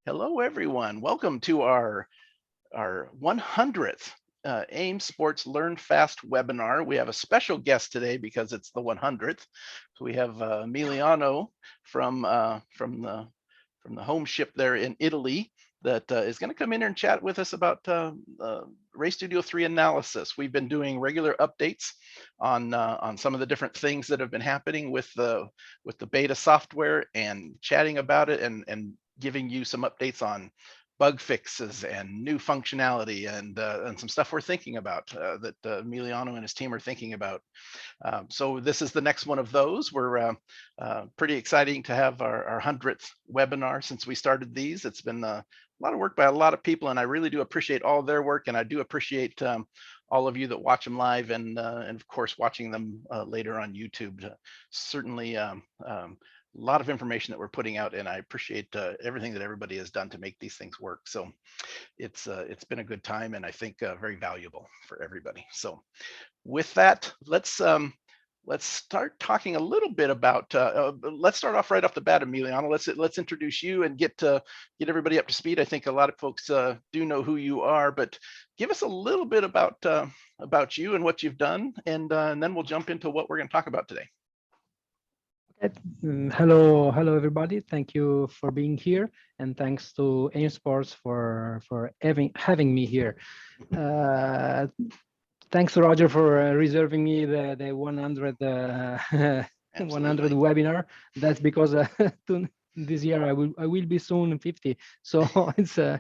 Hello, everyone. Welcome to our 100th AIM Sports Learn Fast webinar. We have a special guest today because it's the 100th. So we have Emiliano from the home ship there in Italy that is going to come in here and chat with us about Race Studio 3 analysis. We've been doing regular updates on some of the different things that have been happening with the beta software and chatting about it and giving you some updates on bug fixes and new functionality and some stuff we're thinking about that Emiliano and his team are thinking about. So this is the next one of those. We're pretty exciting to have our 100th webinar since we started these. It's been a lot of work by a lot of people, and I really do appreciate all their work, and I do appreciate all of you that watch them live and of course watching them later on YouTube. Certainly a lot of information that we're putting out, and I appreciate everything that everybody has done to make these things work. So it's been a good time, and I think very valuable for everybody. So with that, let's start talking a little bit about. Let's start off right off the bat, Emiliano. Let's introduce you and get everybody up to speed. I think a lot of folks do know who you are, but give us a little bit about you and what you've done, and then we'll jump into what we're going to talk about today. Hello, everybody. Thank you for being here, and thanks to AIM Sports for having me here. Thanks to Roger for reserving me the 100 100 webinar. That's because this year I will be soon 50, so it's a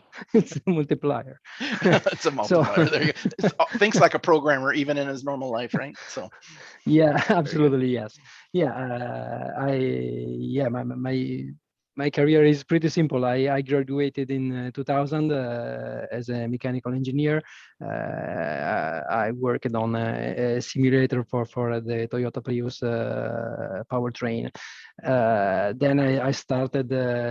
multiplier. It's a multiplier. So, there you go. Thinks like a programmer, even in his normal life, right? So yeah, absolutely, yes. Yeah, my career is pretty simple. I graduated in 2000 as a mechanical engineer. I worked on a simulator for the Toyota Prius powertrain. Then I started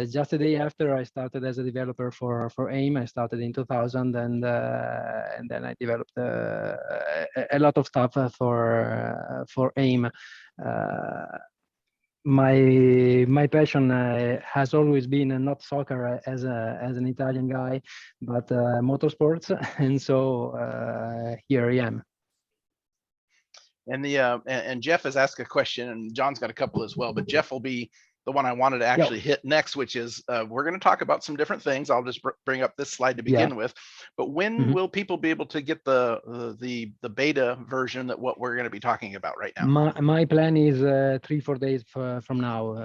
just the day after I started as a developer for AIM. I started in 2000, and then I developed a lot of stuff for AIM. My passion has always been not soccer as an Italian guy, but motorsports, and so here I am. And and Jeff has asked a question, and John's got a couple as well, but Jeff will be the one I wanted to actually hit next, which is we're going to talk about some different things. I'll just bring up this slide to begin with. But when will people be able to get the beta version that what we're going to be talking about right now? My plan is 3-4 days from now.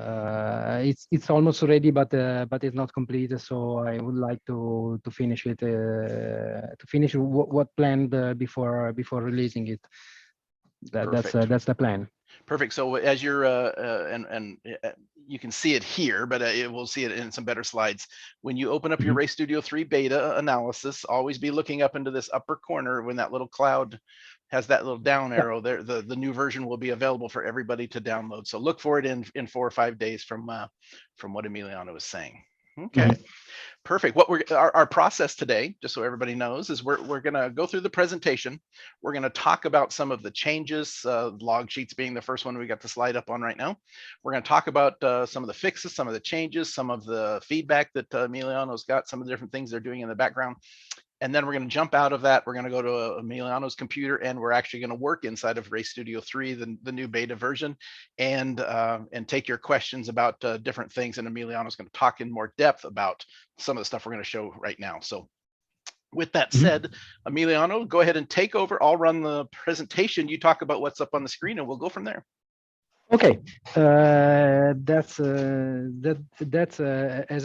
It's almost ready, but it's not complete. So I would like to finish it to finish what planned before releasing it. That's the plan. Perfect. So as you're and you can see it here, but we'll see it in some better slides. When you open up your Race Studio 3 beta analysis, always be looking up into this upper corner when that little cloud has that little down arrow there. The new version will be available for everybody to download. So look for it in 4 or 5 days from what Emiliano was saying. Okay. Perfect. What our process today, just so everybody knows, is we're going to go through the presentation. We're going to talk about some of the changes, log sheets being the first one we got the slide up on right now. We're going to talk about some of the fixes, some of the changes, some of the feedback that Emiliano's got, some of the different things they're doing in the background. And then we're going to jump out of that. We're going to go to Emiliano's computer, and we're actually going to work inside of Race Studio 3, the new beta version, and take your questions about different things. And Emiliano's going to talk in more depth about some of the stuff we're going to show right now. So with that said, Emiliano, go ahead and take over. I'll run the presentation. You talk about what's up on the screen, and we'll go from there. Okay, that's as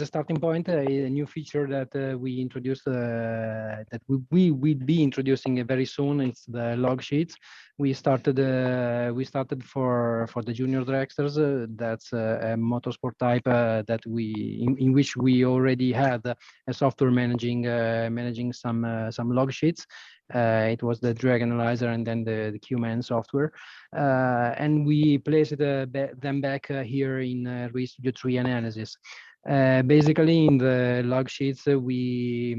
a starting point, a new feature that we introduced, that we will be introducing very soon. It's the log sheets. We started for the junior dragsters. That's a motorsport type that in which we already had a software managing some log sheets. It was the drag analyzer and then the QMan software, and we placed them back here in Race Studio 3 analysis. Basically, in the log sheets, we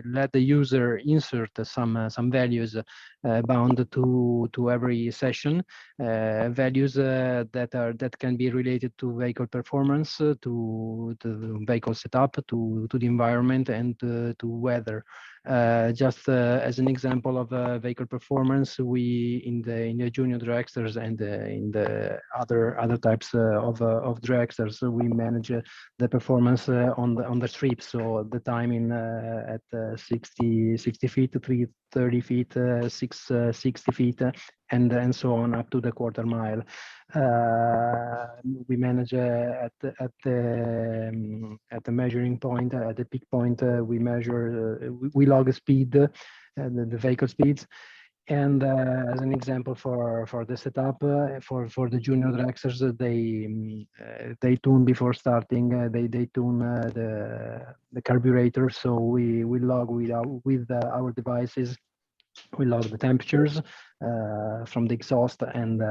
let the user insert some values bound to every session, values that can be related to vehicle performance, to the vehicle setup, to the environment, and to weather. Just as an example of vehicle performance, we in the junior dragsters and in the other types of dragsters, we manage the performance on the strip. So the timing at 60 feet, 330 feet, 660 feet, and so on up to the quarter mile. We manage at the measuring point, at the peak point. We measure, we log speed, the vehicle speeds. And as an example for the setup, for the junior dragsters, they tune before starting. They tune the carburetor. So we log with our devices. We log the temperatures from the exhaust and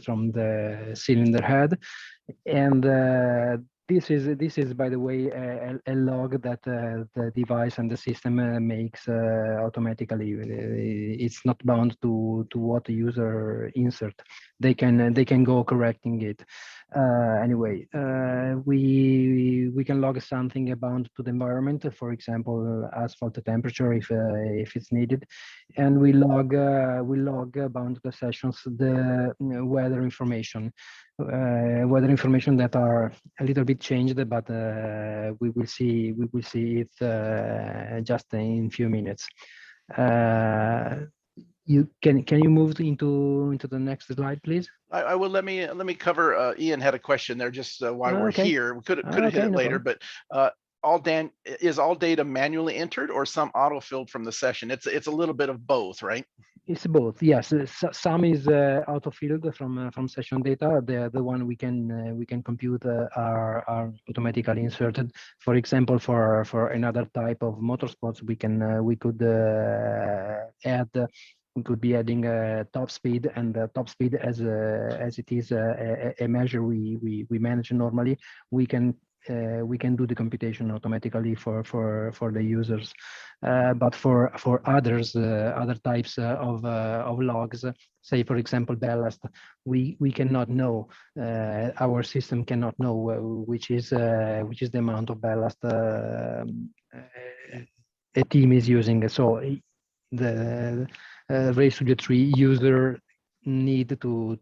from the cylinder head, and this is, by the way, a log that the device and the system makes automatically. It's not bound to what the user insert. They can go correcting it. Anyway, we can log something bound to the environment, for example, asphalt temperature if it's needed, and we log bound to the sessions the weather information. Weather information that are a little bit changed, but we will see it just in a few minutes. You can you move into the next slide, please? I will. Let me cover. Ian had a question there just while we're Okay. here. We could have hit it No later, problem. but is all data manually entered or some auto filled from the session? It's a little bit of both, right? It's both, yes. Some is auto-filled from session data. The one we can compute are automatically inserted. For example, for another type of motorsports, we could add. We could be adding top speed, and top speed as it is a measure we manage normally. We can do the computation automatically for the users, but for others, other types of logs, say for example ballast, we cannot know. Our system cannot know which is the amount of ballast a team is using. So the race to the tree user need to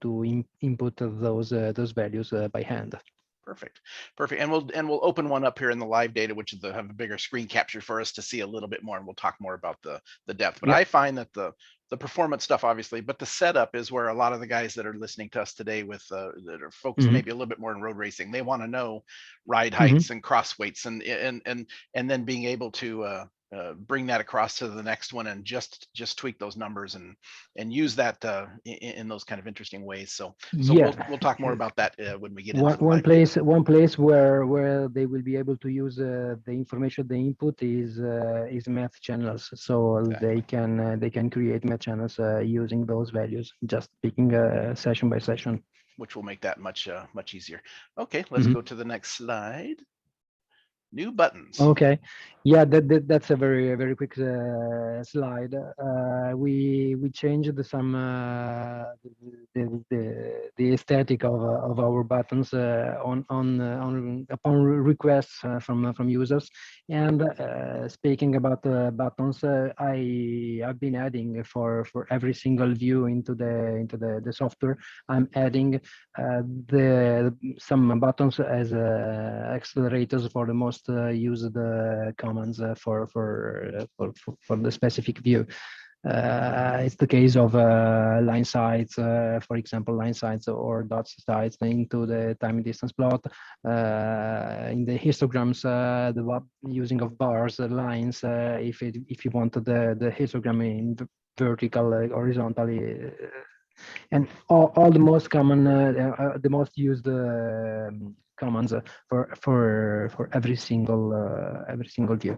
input those values by hand. Perfect. And we'll open one up here in the live data, which is have a bigger screen capture for us to see a little bit more, and we'll talk more about the depth. But I find that the performance stuff, obviously, but the setup is where a lot of the guys that are listening to us today with that are focused maybe a little bit more in road racing, they want to know ride heights and cross weights, and then being able to bring that across to the next one and just tweak those numbers and use that in those kind of interesting ways. So we'll talk more about that when we get into the live data. One place where they will be able to use the information they input is math channels. So exactly. they can create math channels using those values, just picking session by session, which will make that much easier. Okay, let's go to the next slide. New buttons. Okay, yeah, that's a very quick slide. We changed some the aesthetic of our buttons upon requests from users. And speaking about buttons, I've been adding for every single view into the software. I'm adding some buttons as accelerators for the most used commands for the specific view. It's the case of line sights, for example, line sights or dot sights into the time and distance plot. In the histograms, the using of bars, lines, if you want the histogram in vertical, horizontally, and all the most common, the most used commands for every single view.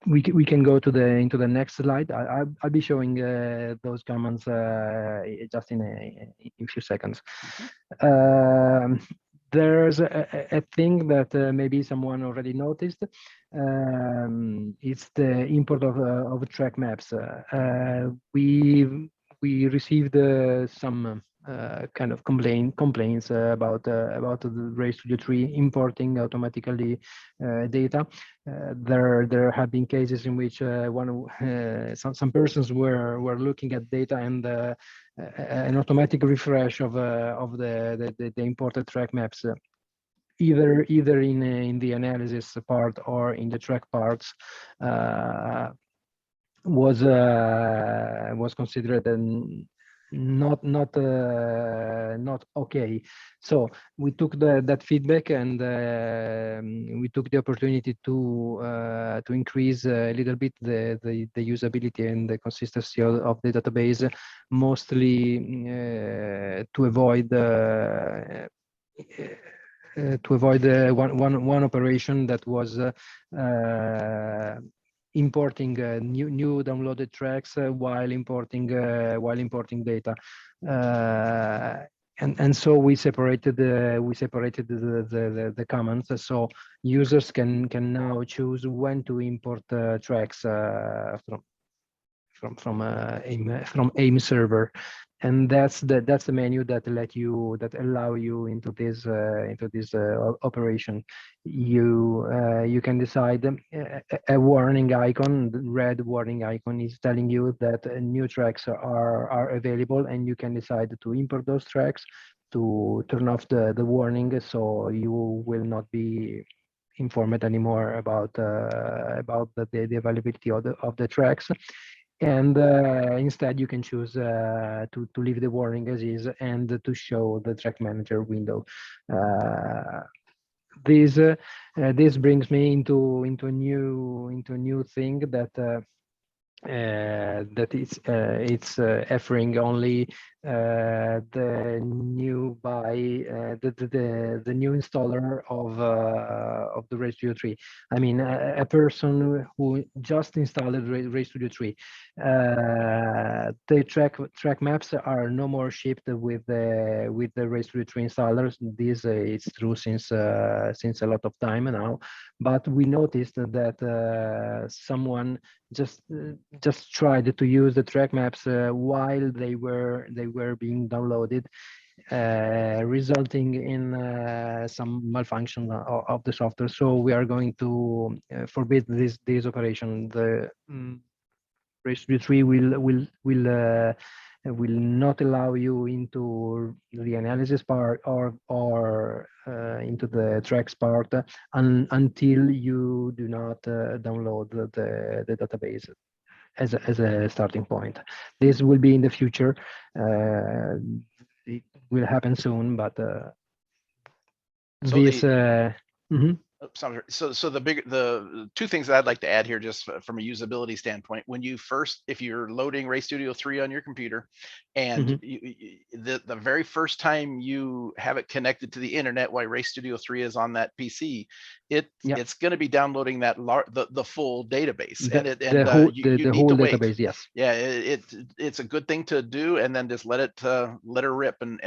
we can go to into the next slide. I'll be showing those comments just in a few seconds. Um, there's a thing that maybe someone already noticed. It's the import of track maps. We received some kind of complaints about the Ray Studio 3 importing automatically data. There have been cases in which some persons were looking at data, and an automatic refresh of the imported track maps, either in the analysis part or in the track parts, was considered not okay. So we took that feedback, and we took the opportunity to increase a little bit the usability and the consistency of the database, mostly to avoid one operation that was importing new downloaded tracks while importing data, and so we separated the comments, so users can now choose when to import tracks from AIM server, and that's the menu that allow you into this operation. You can decide a warning icon. The red warning icon is telling you that new tracks are available, and you can decide to import those tracks, to turn off the warning, so you will not be informed anymore about the availability of the tracks. And instead, you can choose to leave the warning as is and to show the track manager window. This brings me into a new thing that it's offering only the new the new installer of the Ray Studio 3. I mean, a person who just installed Ray Studio 3. The track maps are no more shipped with the Ray Studio 3 installers. This is true since a lot of time now, but we noticed that someone just tried to use the track maps while they were being downloaded, resulting in some malfunction of the software. So we are going to forbid this operation. The Ray Studio 3 will not allow you into the analysis part or into the tracks part until you do not download the database as a starting point. This will be in the future. It will happen soon, but So the two things that I'd like to add here, just from a usability standpoint, if you're loading Ray Studio 3 on your computer, and the very first time you have it connected to the internet while Ray Studio 3 is on that PC, it's going to be downloading the full database, the whole database. Yes. Yeah, it's a good thing to do, and then just let her rip and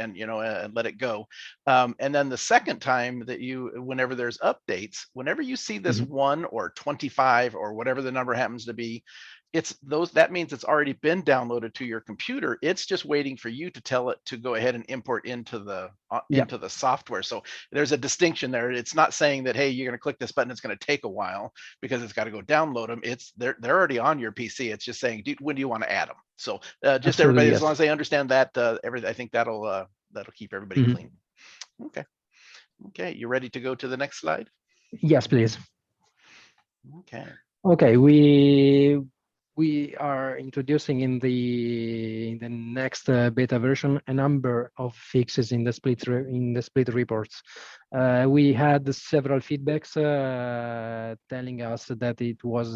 let it go. And then the second time that whenever there's updates, whenever you see this 1 or 25 or whatever the number happens to be, that means it's already been downloaded to your computer. It's just waiting for you to tell it to go ahead and import into the software. So there's a distinction there. It's not saying that, hey, you're going to click this button, it's going to take a while because it's got to go download them. They're already on your PC. It's just saying, when do you want to add them? So just everybody, as long as they understand that, I think that'll keep everybody clean. Okay, you ready to go to the next slide? Yes, please. Okay, we are introducing in the next beta version a number of fixes in the split reports. We had several feedbacks telling us that it was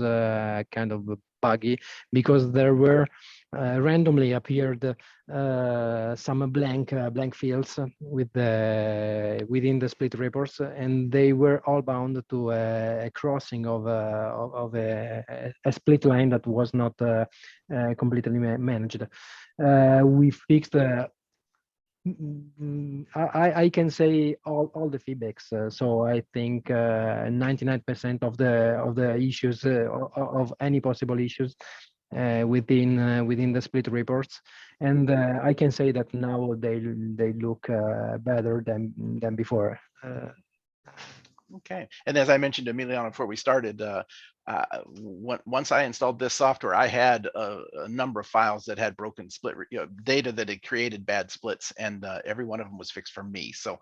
kind of buggy because there were randomly appeared some blank fields with within the split reports, and they were all bound to a crossing of a split line that was not completely managed. We fixed. I can say all the feedbacks. So I think 99% of the issues of any possible issues within the split reports, and I can say that now they look better than before. Okay. And as I mentioned to Emiliano before we started, once I installed this software, I had a number of files that had broken split data that had created bad splits, and every one of them was fixed for me. So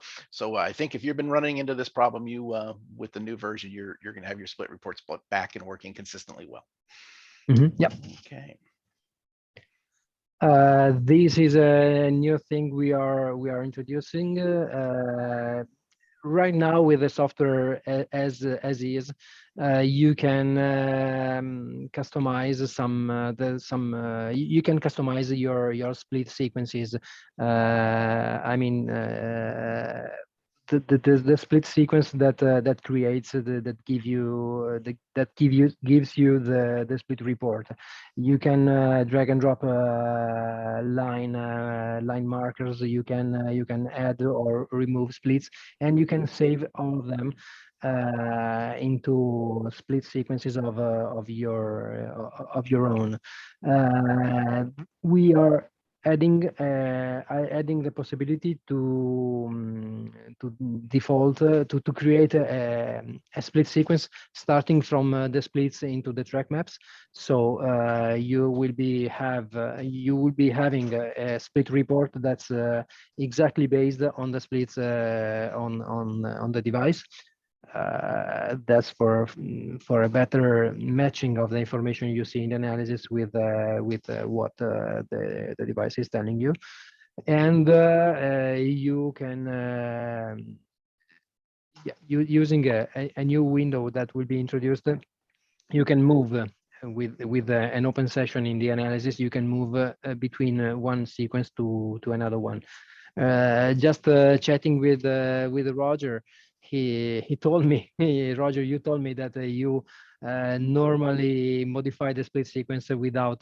I think if you've been running into this problem, you with the new version, you're going to have your split reports back and working consistently well. Yep. Okay. This is a new thing we are introducing. Right now with the software as is, you can customize you can customize your split sequences. I mean, the split sequence that creates that gives you the split report. You can drag and drop line markers. You can add or remove splits, and you can save all of them into split sequences of your own. We are adding the possibility to default to create a split sequence starting from the splits into the track maps. So you will be having a split report that's exactly based on the splits on the device. That's for a better matching of the information you see in the analysis with what the device is telling you, and you can using a new window that will be introduced. You can move with an open session in the analysis. You can move between one sequence to another one. Just chatting with Roger, he told me, Roger, you told me that you normally modify the split sequence without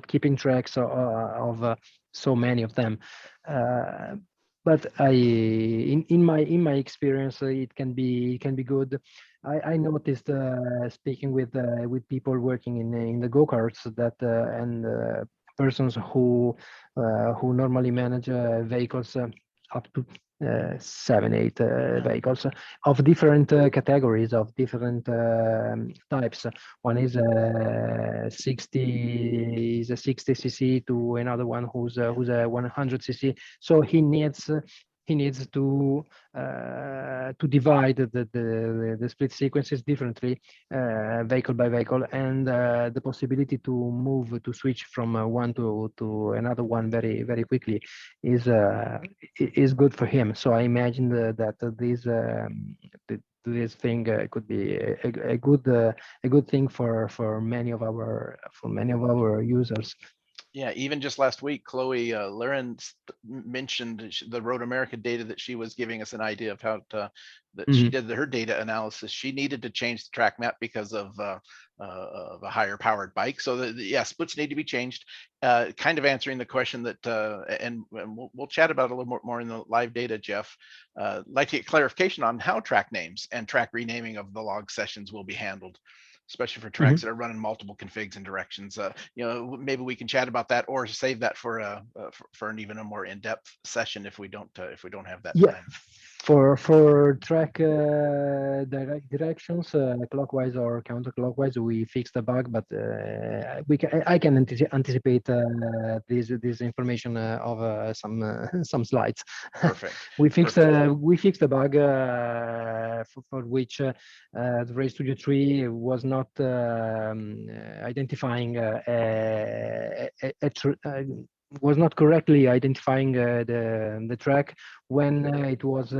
keeping tracks of so many of them. But in my experience, it can be good. I noticed speaking with people working in the go-karts that and persons who normally manage vehicles up to 7-8 vehicles of different categories, of different types. One is a 60 cc to another one who's a 100 cc. So he needs to divide the split sequences differently, vehicle by vehicle, and the possibility to switch from one to another one very quickly is good for him. So I imagine that this thing could be a good thing for many of our users. Yeah, even just last week, Chloe Laren mentioned the Road America data that she was giving us an idea of how that she did her data analysis. She needed to change the track map because of a higher powered bike. So yeah, splits need to be changed. Kind of answering the question that, and we'll chat about it a little more in the live data, Jeff. Like to get clarification on how track names and track renaming of the log sessions will be handled, especially for tracks that are running multiple configs and directions. Maybe we can chat about that, or save that for an even a more in-depth session if we don't have that time. For track directions, clockwise or counterclockwise, we fixed the bug, but I can anticipate this information of some slides. Perfect. We fixed the bug for which the Ray Studio 3 was not identifying was not correctly identifying the track when it was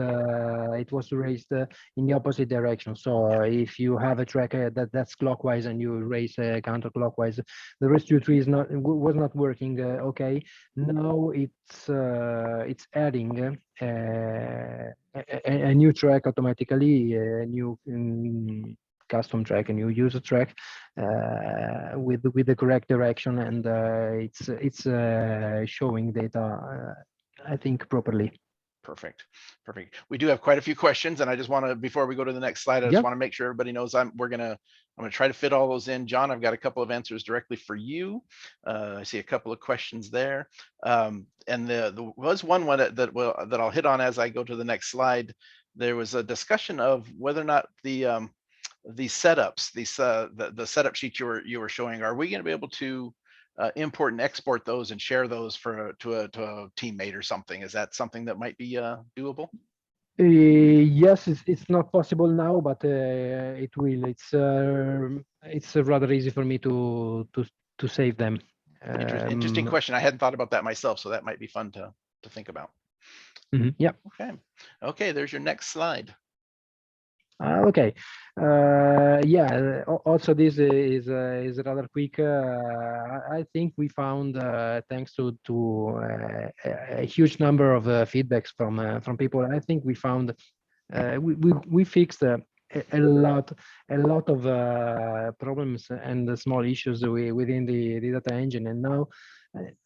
raised in the opposite direction. So if you have a track that's clockwise and you raise counterclockwise, the race to tree is not was not working. Okay, now it's adding a new track automatically, a new custom track, a new user track with the correct direction, and it's showing data, I think, properly. Perfect. Perfect. We do have quite a few questions, and I just want to, before we go to the next slide, I just want to make sure everybody knows I'm gonna try to fit all those in. John, I've got a couple of answers directly for you. I see a couple of questions there, and there was one that I'll hit on as I go to the next slide. There was a discussion of whether or not these setups, the setup sheet you were showing, are we going to be able to import and export those and share those to a teammate or something? Is that something that might be doable? Yes, it's not possible now, but it will. It's rather easy for me to save them. Interesting question. I hadn't thought about that myself, so that might be fun to think about. Yeah. Okay. There's your next slide. Okay. Yeah. Also, this is rather quick. I think we found, thanks to a huge number of feedbacks from people. I think we found we fixed a lot of problems and small issues within the data engine, and now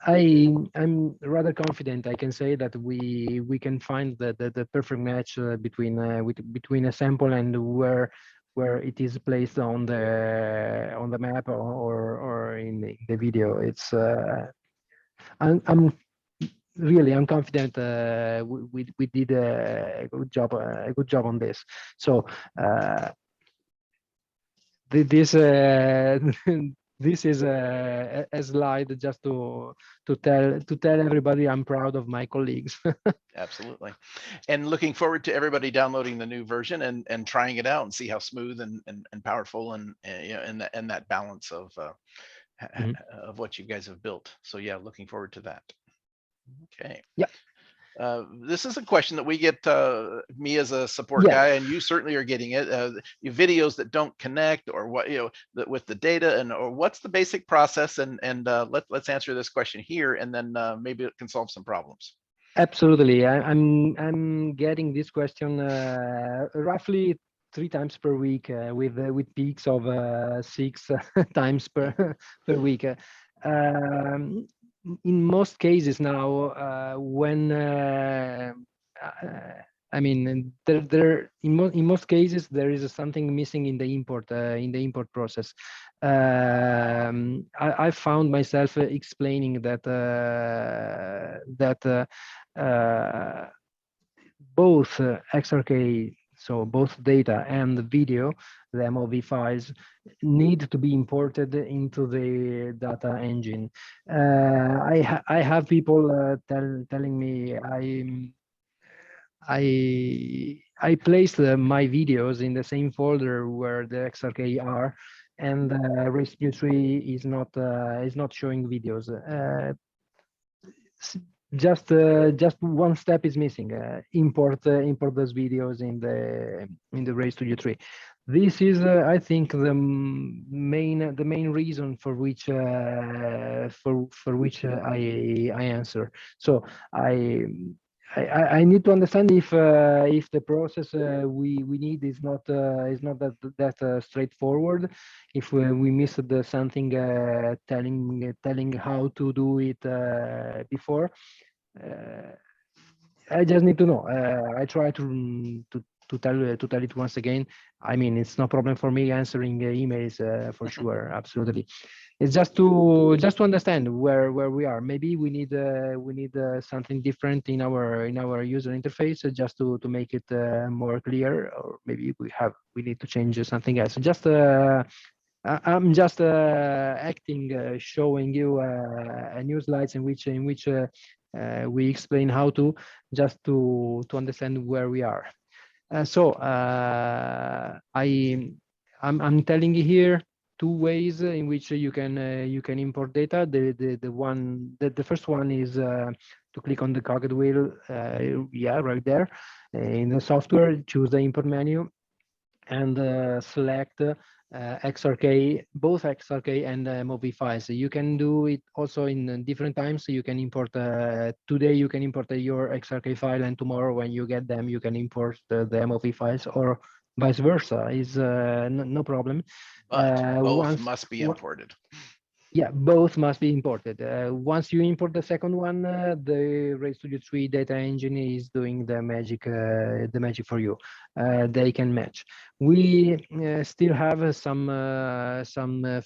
I'm rather confident I can say that we can find the perfect match between a sample and where it is placed on the map or in the video. It's I'm confident we did a good job on this. So this this is a slide just to tell everybody I'm proud of my colleagues. Absolutely. And looking forward to everybody downloading the new version and trying it out and see how smooth and powerful and and that balance of what you guys have built. So yeah, looking forward to that. Okay. Yeah. This is a question that we get, me as a support guy, and you certainly are getting it. Videos that don't connect, or what, with the data, and or what's the basic process? And let's answer this question here, and then maybe it can solve some problems. Absolutely, I'm getting this question roughly 3 times per week, with peaks of 6 times per week. In most cases now, when I mean, in most cases there is something missing in the import process. I found myself explaining that both XRK, so both data and the video, the MOV files, need to be imported into the data engine. I have people telling me I placed my videos in the same folder where the XRK are, and Rescue Tree is not showing videos. Just one step is missing. Import those videos in the Race to U3. This is, I think, the main reason for which I answer. So I need to understand if the process we need is not that straightforward. If we missed something telling how to do it before, I just need to know. I try to tell it once again. I mean, it's no problem for me answering emails for sure, absolutely. It's just to understand where we are. Maybe we need something different in our user interface, just to make it more clear, or maybe we need to change something else. Just I'm just acting, showing you a new slides in which we explain how to, just to understand where we are. So I'm telling you here two ways in which you can import data. The first one is to click on the cogwheel wheel, yeah, right there in the software, choose the import menu, and select XRK, both XRK and MOV files. You can do it also in different times. So you can import today. You can import your XRK file, and tomorrow when you get them, you can import the MOV files, or vice versa. Is no problem. But both Once must be imported. Yeah, both must be imported. Once you import the second one, the Ray Studio 3 data engine is doing the magic for you. They can match. We still have some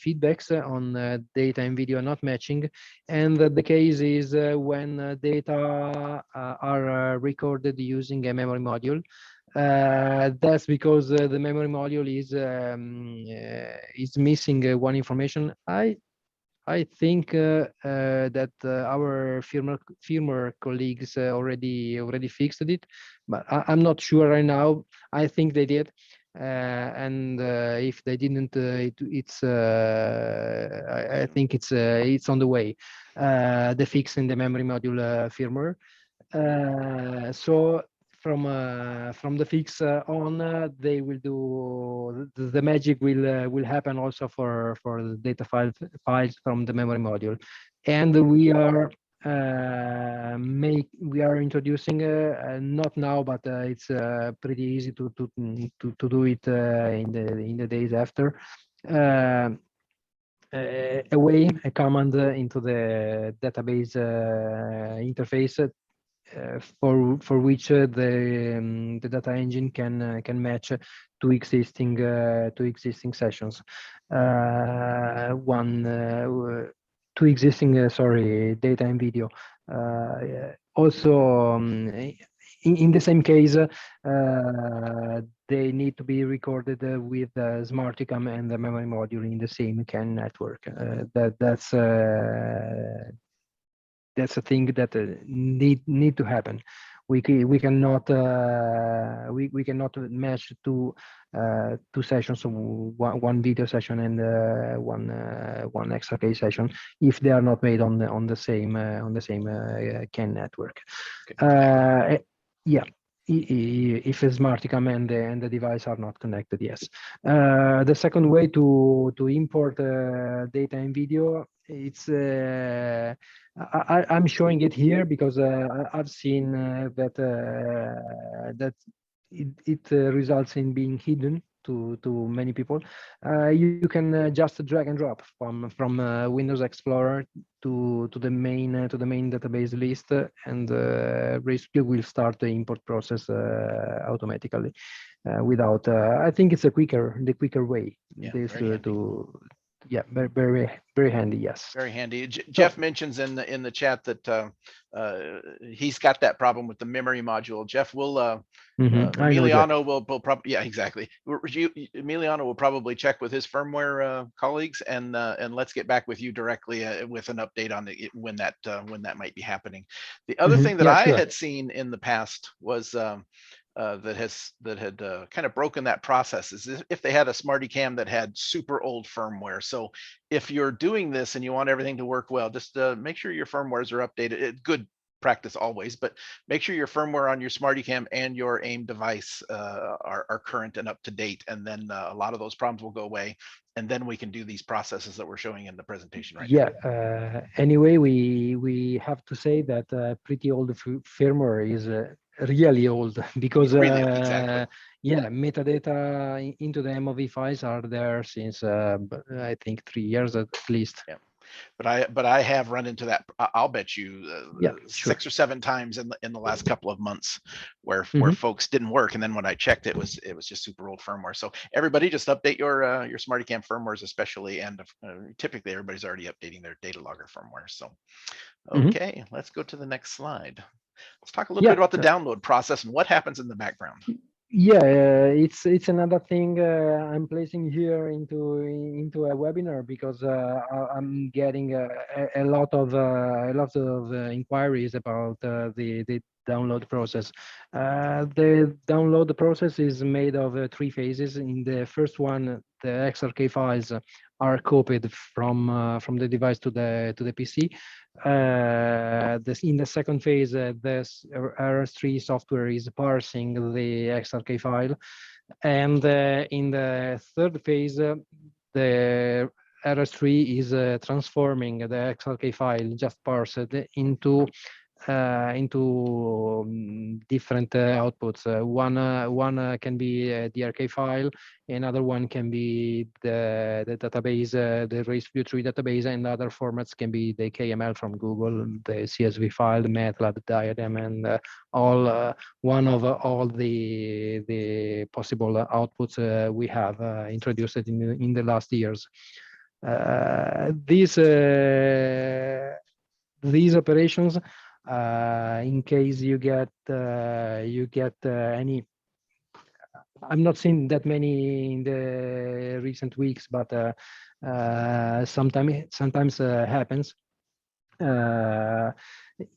feedbacks on data and video not matching, and the case is when data are recorded using a memory module. That's because the memory module is missing one information. I think that our firmware colleagues already fixed it, but I'm not sure right now. I think they did, and if they didn't, I think it's on the way. The fix in the memory module firmware. So from the fix on, they will do the magic will happen also for the data files from the memory module, and we are introducing not now, but it's pretty easy to do it in the days after. A command into the database interface for which the data engine can match two existing sessions. Two existing data and video. Also, in the same case, they need to be recorded with SmartICAM and the memory module in the same CAN network. That's a thing that need to happen. We cannot match two sessions, one video session and one XRK session, if they are not made on the same CAN network. Yeah. If a SmartICAM and the device are not connected, yes. The second way to import data and video, it's I'm showing it here because I've seen that it results in being hidden to many people. You can just drag and drop from Windows Explorer to the main database list, and Ray Studio will start the import process automatically without. I think it's the quicker way. Yeah, Yeah, very handy. Yes, very handy. Jeff mentions in the chat that he's got that problem with the memory module. Jeff will Emiliano will probably, yeah, exactly. Emiliano will probably check with his firmware colleagues, and let's get back with you directly with an update on when that might be happening. The other thing that I had seen in the past was that had kind of broken that process is if they had a SmartICAM that had super old firmware. So if you're doing this and you want everything to work well, just make sure your firmwares are updated. It's good practice always, but make sure your firmware on your SmartICAM and your AIM device are current and up to date, and then a lot of those problems will go away, and then we can do these processes that we're showing in the presentation right now. Anyway, we have to say that pretty old firmware is really old, because exactly. Yeah, metadata into the MOV files are there since I think 3 years at least. Yeah. But I have run into that. I'll bet you 6 or 7 times in the last couple of months where folks didn't work, and then when I checked, it was just super old firmware. So everybody just update your SmartICAM firmwares, especially, and typically everybody's already updating their data logger firmware. So okay, let's go to the next slide. Let's talk a little bit about the download process and what happens in the background. Yeah, it's another thing I'm placing here into a webinar because I'm getting a lot of inquiries about the download process. The download process is made of three phases. In the first one, the XRK files are copied from the device to the PC. In the second phase, this RS3 software is parsing the XRK file, and in the third phase, the RS3 is transforming the XRK file just parsed into different outputs. One can be the RK file, another one can be the database, the RaceView3 database, and other formats can be the KML from Google, the CSV file, the MATLAB diagram, and all one of all the possible outputs we have introduced in the last years. These operations, in case you get any, I'm not seeing that many in the recent weeks, but sometimes happens.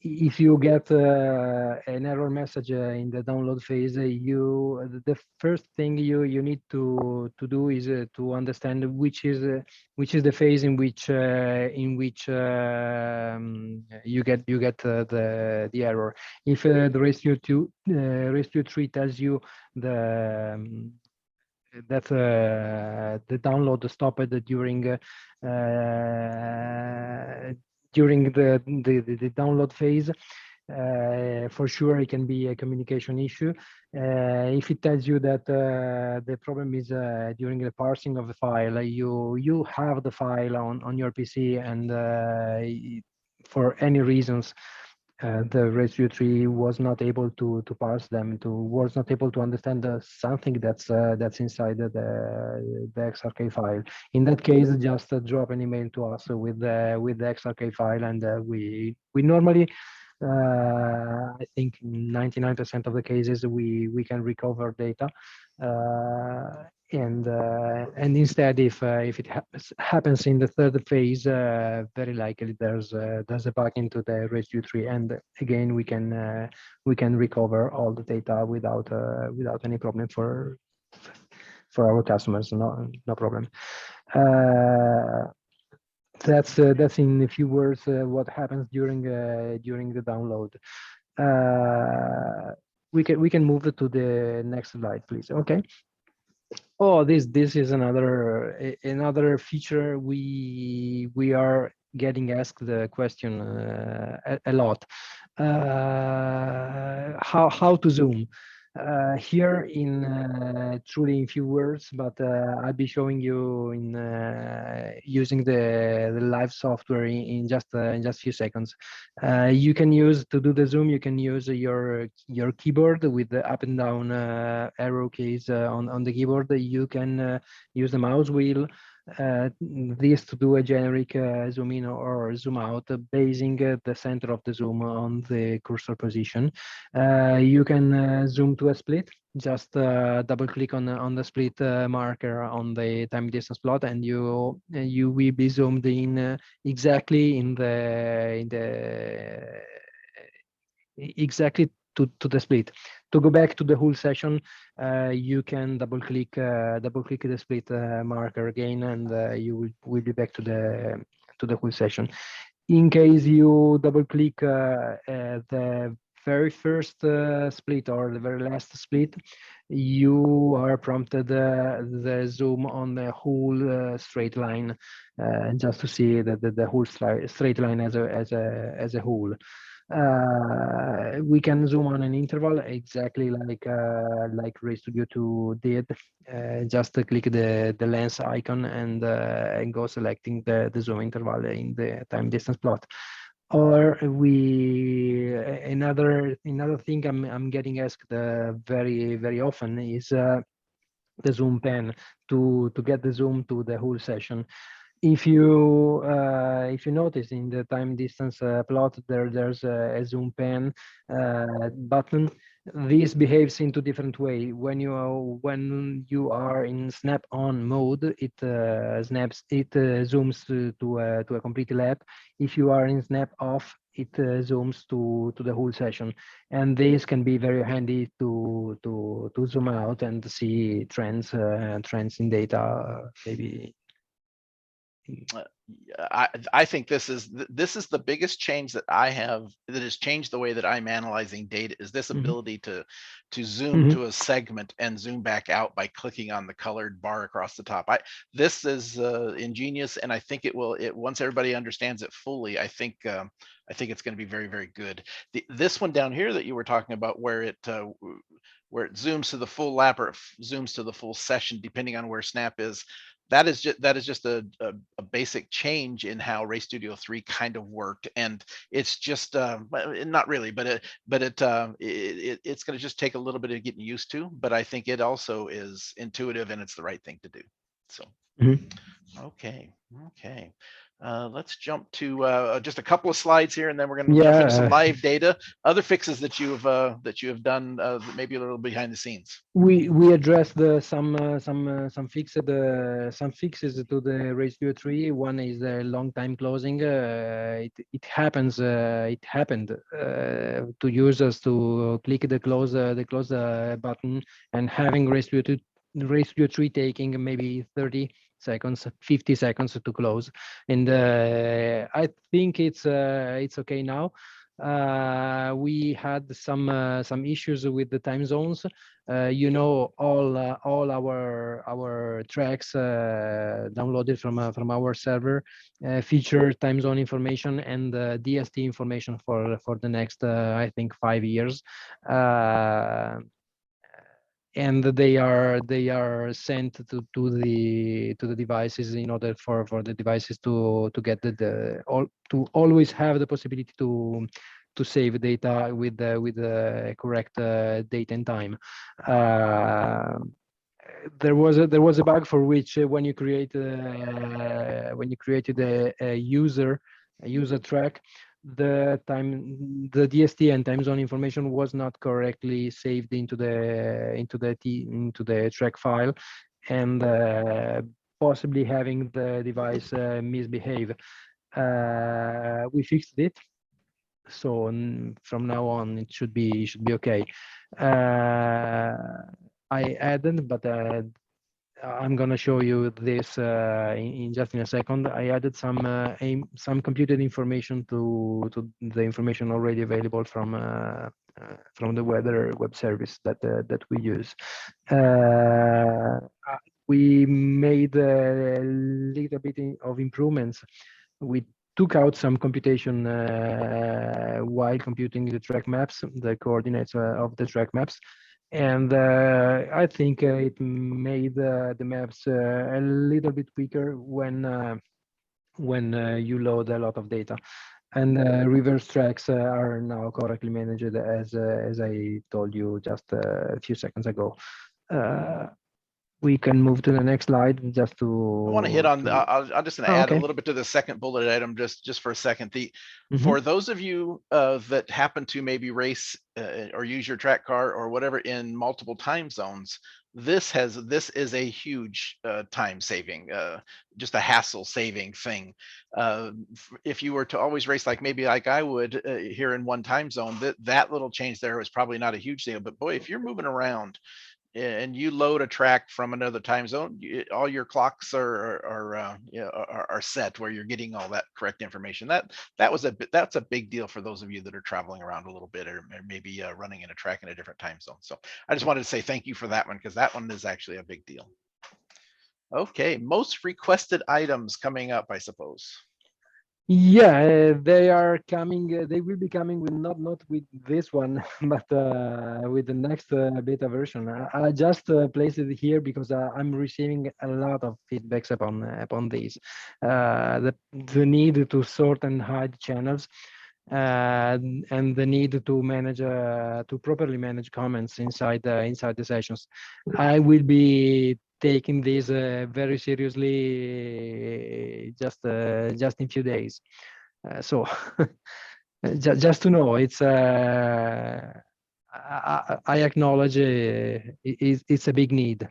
If you get an error message in the download phase, the first thing you need to do is to understand which is the phase in which you get the error. If the ResQ 3 tells you that the download stopped during the download phase, for sure it can be a communication issue. If it tells you that the problem is during the parsing of the file, you have the file on your PC, and for any reasons the ResView3 was not able to parse them, was not able to understand something that's inside the XRK file. In that case, just drop an email to us with the XRK file, and we normally, I think 99% of the cases, we can recover data. And instead, if it happens in the third phase, very likely there's a bug into the ResView3, and again we can recover all the data without any problem for our customers. No problem. That's in a few words what happens during the download. We can move to the next slide, please. Okay. Oh, this is another feature we are getting asked the question a lot. How to zoom? Here in truly in few words, but I'll be showing you in using the live software in just few seconds. You can use to do the zoom. You can use your keyboard with the up and down arrow keys on the keyboard. You can use the mouse wheel. This to do a generic zoom in or zoom out, basing the center of the zoom on the cursor position. You can zoom to a split. Just double click on the split marker on the time distance plot, and you will be zoomed in exactly exactly to the split. To go back to the whole session, you can double click the split marker again, and you will be back to the whole session. In case you double click the very first split or the very last split, you are prompted the zoom on the whole straight line, just to see the whole straight line as a whole. We can zoom on an interval exactly like RayStudio 2 did. Just click the lens icon and go selecting the zoom interval in the time distance plot. Or another thing I'm getting asked very often is the zoom pen to get the zoom to the whole session. If you notice in the time distance plot, there's a zoom pen button. this behaves into different way. When you are in snap-on mode, it zooms to a complete lap. If you are in snap-off, it zooms to the whole session, and this can be very handy to zoom out and see trends in data, maybe. I think this is the biggest change that I have that has changed the way that I'm analyzing data, is this ability to zoom to a segment and zoom back out by clicking on the colored bar across the top. This is ingenious, and I think it will, once everybody understands it fully, I think it's going to be very, very good. This one down here that you were talking about, where it zooms to the full lap or zooms to the full session, depending on where Snap is, that is just a basic change in how Ray Studio 3 kind of worked, and it's just not really, but it's going to just take a little bit of getting used to. But I think it also is intuitive, and it's the right thing to do. So, okay. Let's jump to just a couple of slides here, and then we're going to jump into some live data, other fixes that you have done, maybe a little behind the scenes. We addressed some fixes to the Ray Studio 3. One is the long time closing. It happened to users to click the close button, and having Ray Studio 3 taking maybe 30 seconds, 50 seconds to close. And I think it's okay now. We had some issues with the time zones. All our tracks downloaded from our server feature time zone information and DST information for the next I think 5 years. And they are sent to the devices in order for the devices to get to always have the possibility to save data with the correct date and time. There was a bug for which when you created a user track, the DST and time zone information was not correctly saved into the track file, and possibly having the device misbehave. We fixed it, so from now on it should be okay. I added, but I'm gonna show you this in just in a second. I added some computed information to the information already available from the weather web service that we use. We made a little bit of improvements. We took out some computation while computing the track maps, the coordinates of the track maps. And I think it made the maps a little bit quicker when you load a lot of data. And reverse tracks are now correctly managed, as I told you just a few seconds ago. We can move to the next slide just to. I want to hit on. I'm just going to add a little bit to the second bullet item, just for a second. For those of you that happen to maybe race or use your track car or whatever in multiple time zones, this is a huge time saving, just a hassle saving thing. If you were to always race like I would here in one time zone, that little change there was probably not a huge deal. But boy, if you're moving around and you load a track from another time zone, all your clocks are set where you're getting all that correct information. That's a big deal for those of you that are traveling around a little bit, or maybe running in a track in a different time zone. So I just wanted to say thank you for that one, because that one is actually a big deal. Okay, most requested items coming up, I suppose. Yeah, they are coming. They will be coming with not with this one, but with the next beta version. I just placed it here because I'm receiving a lot of feedbacks upon these. The need to sort and hide channels, and the need to manage to properly manage comments inside the sessions. I will be taking this very seriously just in few days. So just to know, it's I acknowledge it's a big need.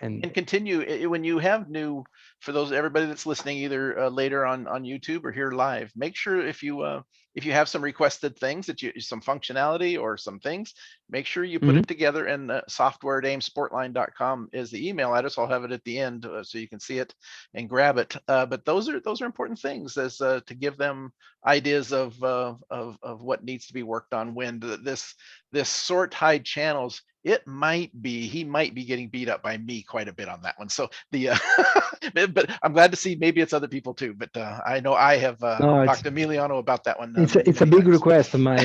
And continue when you have new, for those everybody that's listening either later on YouTube or here live, make sure if you have some requested things that you some functionality or some things, make sure you put it together. And software@sportline.com is the email address. I'll have it at the end so you can see it and grab it. But those are important things as to give them ideas of what needs to be worked on when this sort hide channels. He might be getting beat up by me quite a bit on that one. So but I'm glad to see maybe it's other people too. But I know I have talked to Emiliano about that one. It's a big times. request. My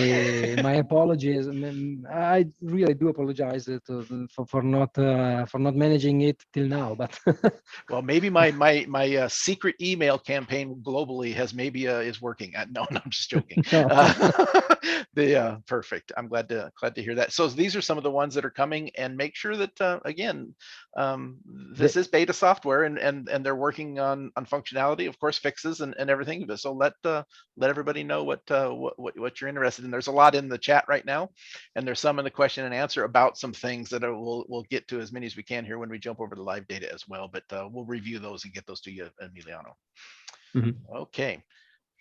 apologies. I really do apologize for not managing it till now. But well, maybe my secret email campaign globally has maybe is working. No, I'm just joking. Perfect. I'm glad to hear that. So these are some of the ones that are coming, and make sure that again, this is beta software, and they're working on functionality, of course, fixes and everything. So let everybody know what you're interested in. There's a lot in the chat right now, and there's some in the question and answer about some things that we'll get to as many as we can here when we jump over to live data as well. But we'll review those and get those to you, Emiliano. Okay.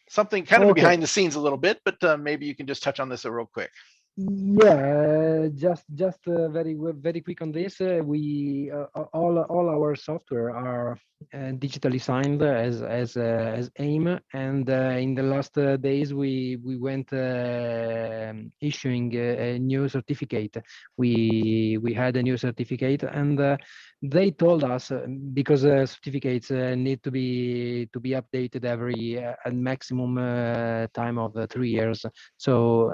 Something kind of behind the scenes a little bit, but maybe you can just touch on this real quick. Yeah, just very quick on this. We all our software are digitally signed as AIM, and in the last days we went issuing a new certificate. We had a new certificate, and they told us because certificates need to be updated every a maximum time of 3 years. So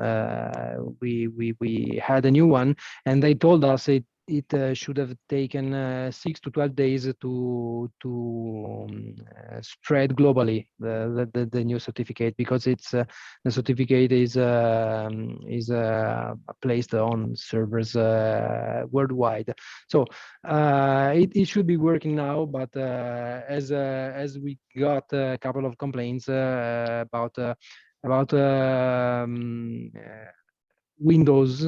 we had a new one, and they told us it should have taken 6 to 12 days to spread globally the new certificate, because it's the certificate is placed on servers worldwide. So it should be working now, but as we got a couple of complaints about Windows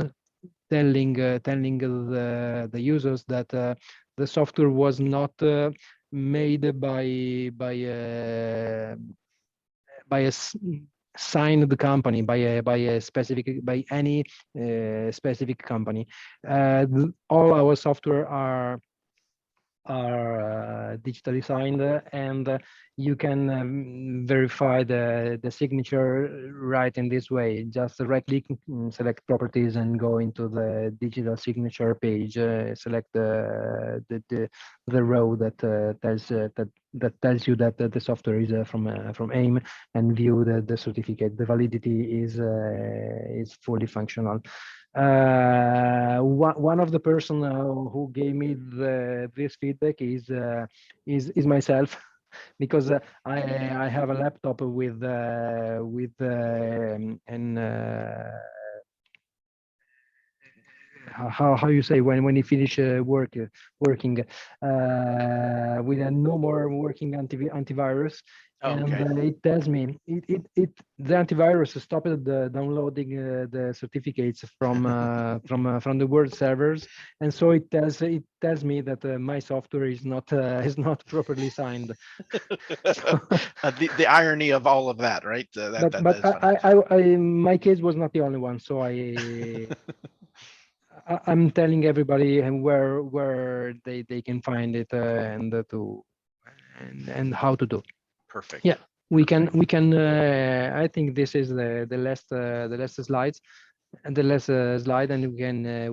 telling the users that the software was not made by a signed company, by any specific company. All our software are digitally signed, and you can verify the signature right in this way. Just right click, select properties, and go into the digital signature page. Select the row that tells you that the software is from AIM, and view the certificate. The validity is fully functional. One of the person who gave me this feedback is myself, because I have a laptop with how you say when you finish working with a no more working antivirus. And it tells me the antivirus stopped downloading the certificates from the world servers, and so it tells me that my software is not properly signed. The irony of all of that, right? My case was not the only one, so I'm telling everybody where they can find it and how to do. Perfect. Yeah, we can. I think this is the last slides, and the last slide, and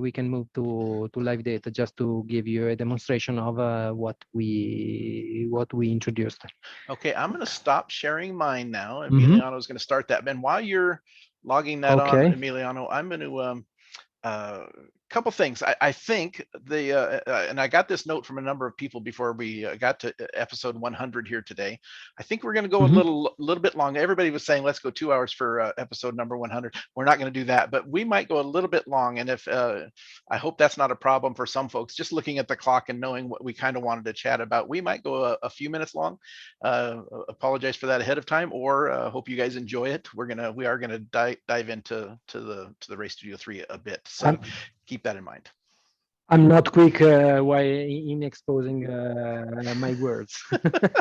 we can move to live data, just to give you a demonstration of what we introduced. Okay, I'm going to stop sharing mine now. Emiliano is going to start that. And while you're logging that on, Emiliano, I'm going to couple things. I think and I got this note from a number of people before we got to episode 100 here today. I think we're going to go a little bit long. Everybody was saying let's go 2 hours for episode number 100. We're not going to do that, but we might go a little bit long. And if I hope that's not a problem for some folks, just looking at the clock and knowing what we kind of wanted to chat about, we might go a few minutes long. Apologize for that ahead of time, or hope you guys enjoy it. We are gonna dive into the Race Studio 3 a bit, so keep that in mind. I'm not quick while in exposing my words.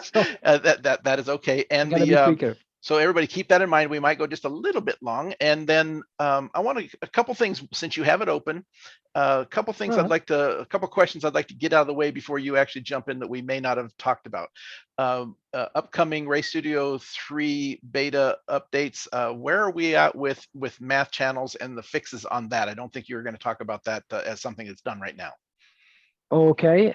So, that is okay. And gotta be quicker. So everybody keep that in mind. We might go just a little bit long. And then I want a couple things, since you have it open, a couple things a couple questions I'd like to get out of the way before you actually jump in that we may not have talked about. Upcoming Race Studio 3 beta updates. Where are we at with math channels and the fixes on that? I don't think you were going to talk about that as something that's done right now. Okay,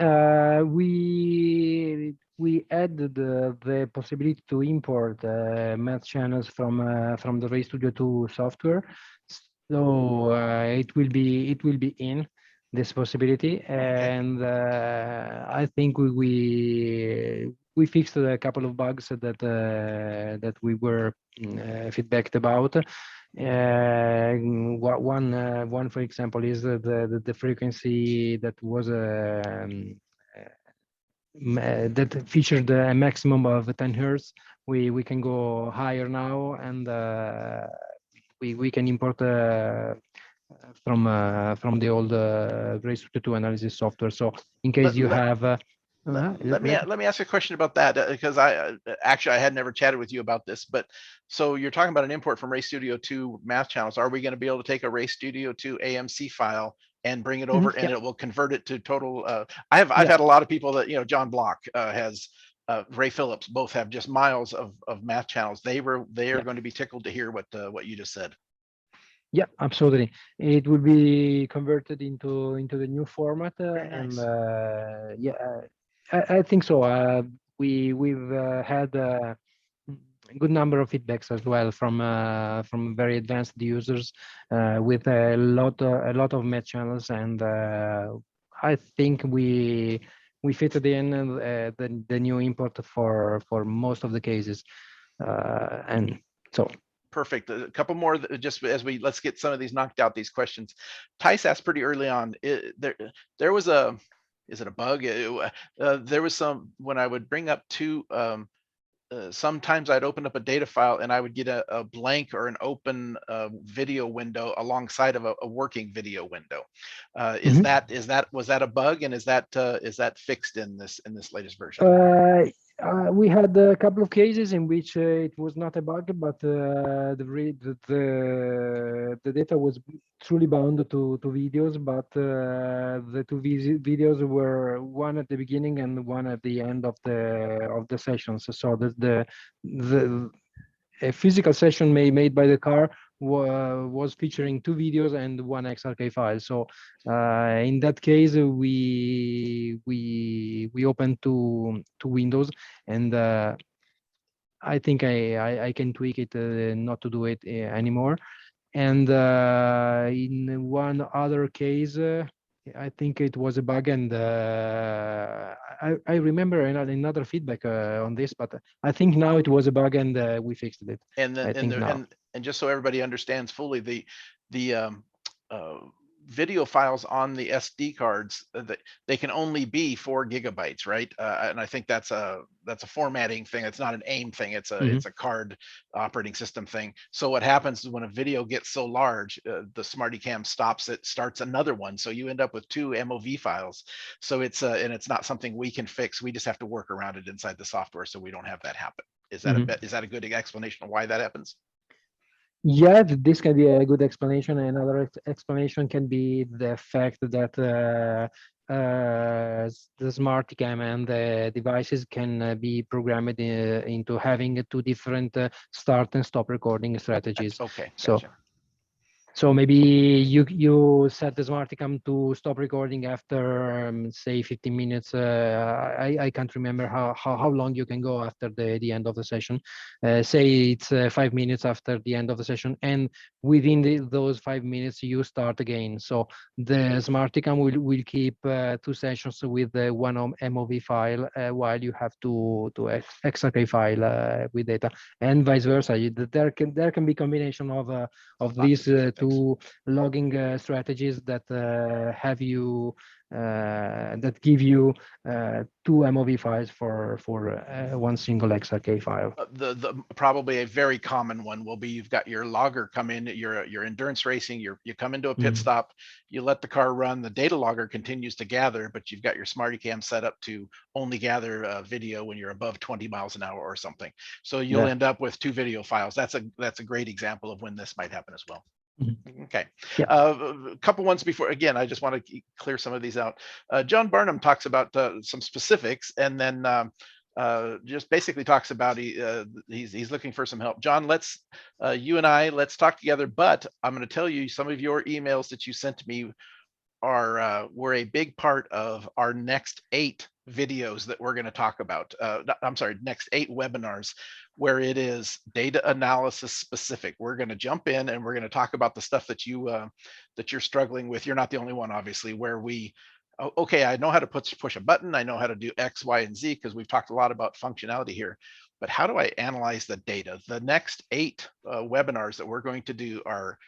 we added the possibility to import math channels from the Race Studio 2 software. So it will be in this possibility, and I think we fixed a couple of bugs that we were feedbacked about. One, for example, is the frequency that was that featured a maximum of 10 hertz. We can go higher now, and we can import from the old Race Studio 2 analysis software. So in case you have let me ask a question about that, because I had never chatted with you about this. But so you're talking about an import from Race Studio 2 math channels. Are we going to be able to take a Race Studio 2 AMC file and bring it over, and it will convert it to total? I've had a lot of people that, John Block has, Ray Phillips, both have just miles of math channels. They are going to be tickled to hear what you just said. Yeah, absolutely. It will be converted into the new format, nice. And I think so. We've had a good number of feedbacks as well from very advanced users with a lot of math channels, and I think we fitted in the new import for most of the cases, and so. Perfect. A couple more, just as let's get some of these knocked out, these questions. Tice asked pretty early on, there was is it a bug? There was some, when I would bring up two, sometimes I'd open up a data file and I would get a blank or an open video window alongside of a working video window. Was that a bug, and is that fixed in this latest version? We had a couple of cases in which it was not a bug, but the data was truly bound to videos, but the two videos were one at the beginning and one at the end of the sessions. So a physical session made by the car was featuring two videos and one XRK file. So in that case, we opened two windows, and I think I can tweak it not to do it anymore. And in one other case, I think it was a bug, and I remember another feedback on this, but I think now it was a bug, and we fixed it. And just so everybody understands fully, the video files on the SD cards, they can only be 4 gigabytes, right? And I think that's a formatting thing. It's not an AIM thing. It's a card operating system thing. So what happens is when a video gets so large, the SmartyCam stops it, starts another one. So you end up with 2 MOV files. So it's and it's not something we can fix. We just have to work around it inside the software so we don't have that happen. Is that a good explanation of why that happens? Yeah, this can be a good explanation. Another explanation can be the fact that the SmartCam and the devices can be programmed into having 2 different start and stop recording strategies. Okay, gotcha. So So maybe you set the Smarticam to stop recording after say 15 minutes. I can't remember how long you can go after the end of the session. Say it's 5 minutes after the end of the session, and within those 5 minutes you start again. So the Smarticam will keep 2 sessions with one MOV file while you have to XRK file with data, and vice versa. There can be combination of these two logging strategies that have you that give you 2 MOV files for one single XRK file. The probably a very common one will be you've got your logger come in, your endurance racing, you come into a pit stop, you let the car run, the data logger continues to gather, but you've got your Smarticam set up to only gather video when you're above 20 miles an hour or something. So you'll end up with 2 video files. That's a great example of when this might happen as well. Okay. Yeah. A couple ones before, again, I just want to clear some of these out. John Barnum talks about some specifics, and then just basically talks about he's looking for some help. John, let's you and I, let's talk together, but I'm going to tell you some of your emails that you sent to me were a big part of our next 8 videos that we're going to talk about. I'm sorry, next 8 webinars where it is data analysis specific. We're going to jump in and we're going to talk about the stuff that you're struggling with. You're not the only one, obviously, where okay, I know how to push a button. I know how to do X, Y, and Z, because we've talked a lot about functionality here. But how do I analyze the data? The next 8 webinars that we're going to do are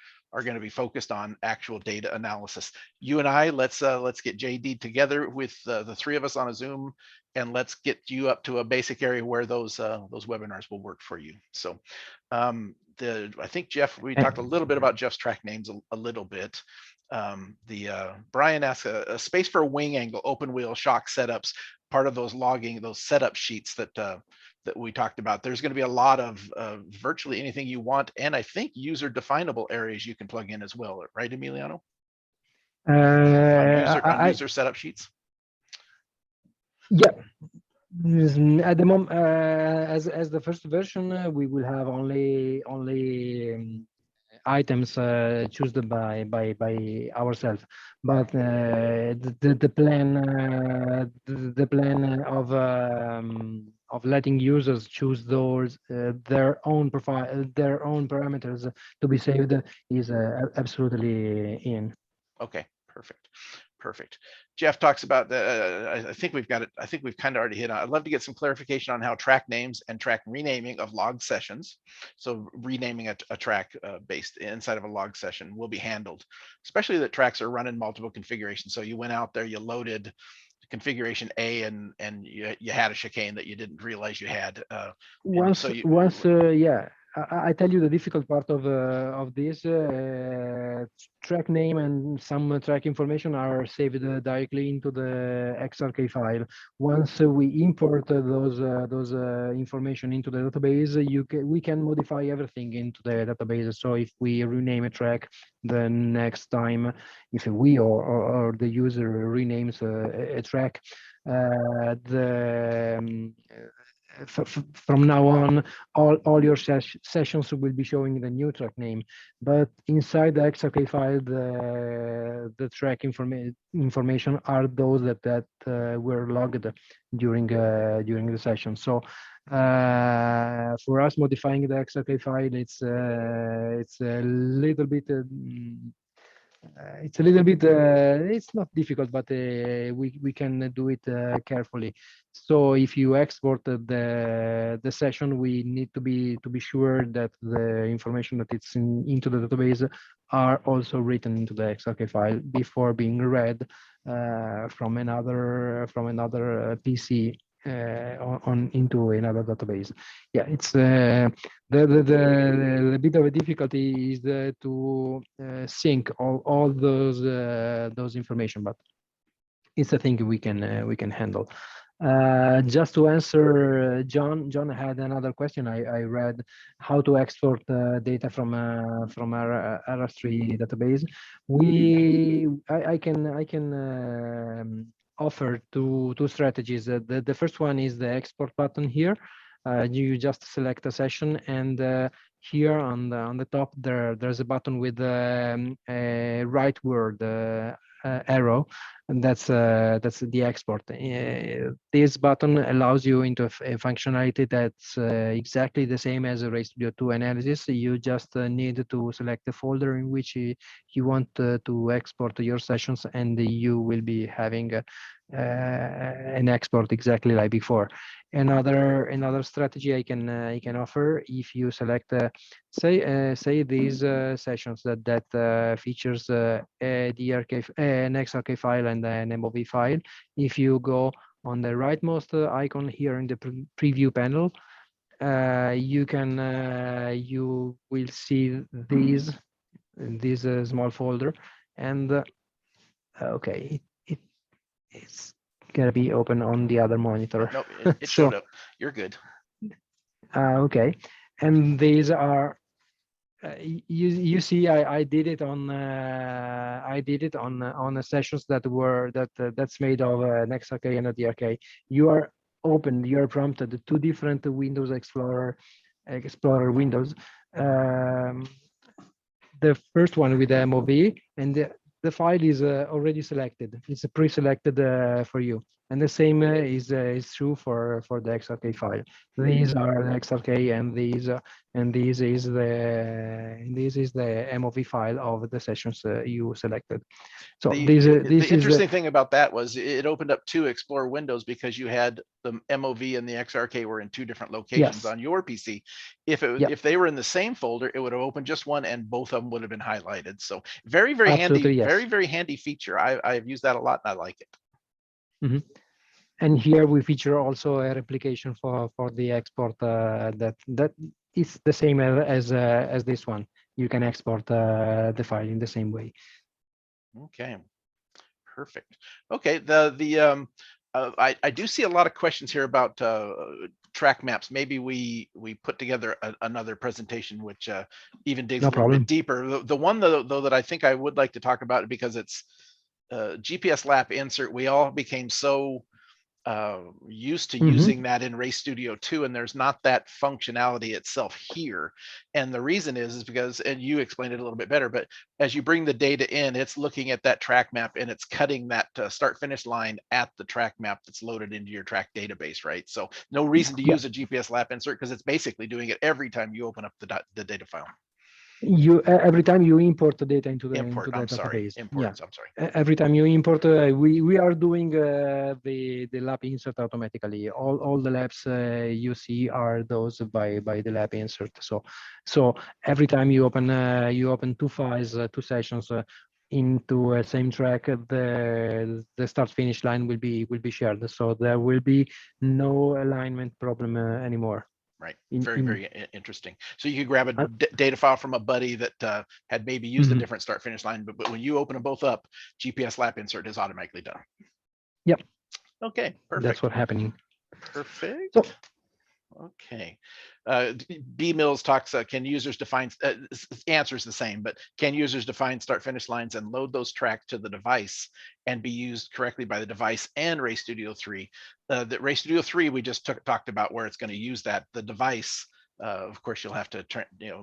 going to be focused on actual data analysis. You and I, let's get JD together with the 3 of us on a Zoom, and let's get you up to a basic area where those webinars will work for you. So I think Jeff, we talked a little bit about Jeff's track names a little bit. Brian asks a space for wing angle, open wheel shock setups, part of those logging, those setup sheets that we talked about. There's going to be a lot of virtually anything you want, and I think user definable areas you can plug in as well, right, Emiliano? On user setup sheets. Yeah. At the moment, as the first version, we will have only items chosen by ourselves, but the plan of letting users choose those their own profile, their own parameters to be saved is absolutely in. Okay, perfect. Jeff talks about I think we've got it. I think we've kind of already hit on. I'd love to get some clarification on how track names and track renaming of log sessions. So renaming a track based inside of a log session will be handled, especially that tracks are running multiple configurations. So you went out there, you loaded configuration A, and you had a chicane that you didn't realize you had. Yeah. I tell you the difficult part of this track name and some track information are saved directly into the XRK file. Once we import those information into the database, we can modify everything into the database. So if we rename a track, the next time, if we or the user renames a track, from now on, all your sessions will be showing the new track name, but inside the XRK file, the track information are those that were logged during the session. So for us, modifying the XRK file, it's a little bit. It's not difficult, but we can do it carefully. So if you export the session, we need to be sure that the information that it's into the database are also written into the XRK file before being read from another PC into another database. Yeah, it's the bit of a difficulty is to sync all those information, but it's a thing we can handle. Just to answer John had another question. I read how to export data from our RS3 database. I can offer two strategies. The first one is the export button here. You just select a session, and here on the top there's a button with a right word arrow, and that's the export. This button allows you into a functionality that's exactly the same as a RayStudio 2 analysis. You just need to select the folder in which you want to export your sessions, and you will be having an export exactly like before. Another strategy I can offer, if you select say these sessions that features a DRK, an XRK file and an MOV file. If you go on the rightmost icon here in the preview panel, you will see this small folder, and okay, it's gonna be open on the other monitor. Nope, it So showed up. You're good. okay, and these are you see I did it on the sessions that's made of an XRK and a DRK. You're prompted two different Windows Explorer windows. Um, the first one with the MOV, and the file is already selected. It's pre-selected for you, and the same is true for the XRK file. These are the XRK, and this is the MOV file of the sessions you selected. So The interesting thing about that was it opened up two Explorer windows because you had the MOV and the XRK were in two different locations on your PC. If they were in the same folder, it would have opened just one, and both of them would have been highlighted. So very handy, yes. very handy feature. I've used that a lot, and I like it. Mm-hmm. And here we feature also a replication for the export that is the same as this one. You can export the file in the same way. Okay, perfect. Okay, I do see a lot of questions here about track maps. Maybe we put together another presentation which even digs a little bit deeper. The one though that I think I would like to talk about, because it's GPS lap insert. We all became so used to using that in RayStudio 2, and there's not that functionality itself here. And the reason is because, and you explained it a little bit better, but as you bring the data in, it's looking at that track map and it's cutting that start finish line at the track map that's loaded into your track database, right? So no reason to use a GPS lap insert, because it's basically doing it every time you open up the data file. Every time you import the data into the database. Imports, I'm sorry. Every time you import, we are doing the lap insert automatically. All the laps you see are those by the lap insert. So every time you open two files, two sessions into a same track, the start finish line will be shared. So there will be no alignment problem anymore. Right. Very interesting. So you could grab a data file from a buddy that had maybe used a different start finish line, but when you open them both up, GPS lap insert is automatically done. Yep. Okay, perfect. That's what's happening. Perfect. So, okay. B Mills talks, can users define, answers the same, but can users define start finish lines and load those tracks to the device and be used correctly by the device and RayStudio 3? The RayStudio 3 we just talked about, where it's going to use that. The device, of course, you'll have to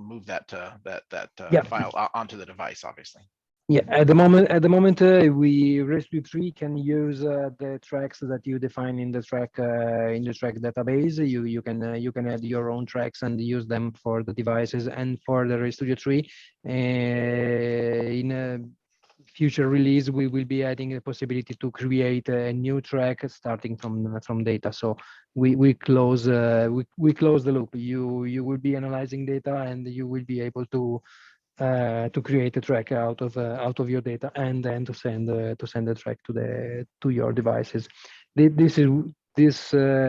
move that file onto the device, obviously. Yeah, at the moment, we RayStudio 3 can use the tracks that you define in the track database. You can add your own tracks and use them for the devices and for the RayStudio 3. In a future release, we will be adding the possibility to create a new track starting from data. So we close the loop. You will be analyzing data, and you will be able to create a track out of your data, and then to send the track to your devices. This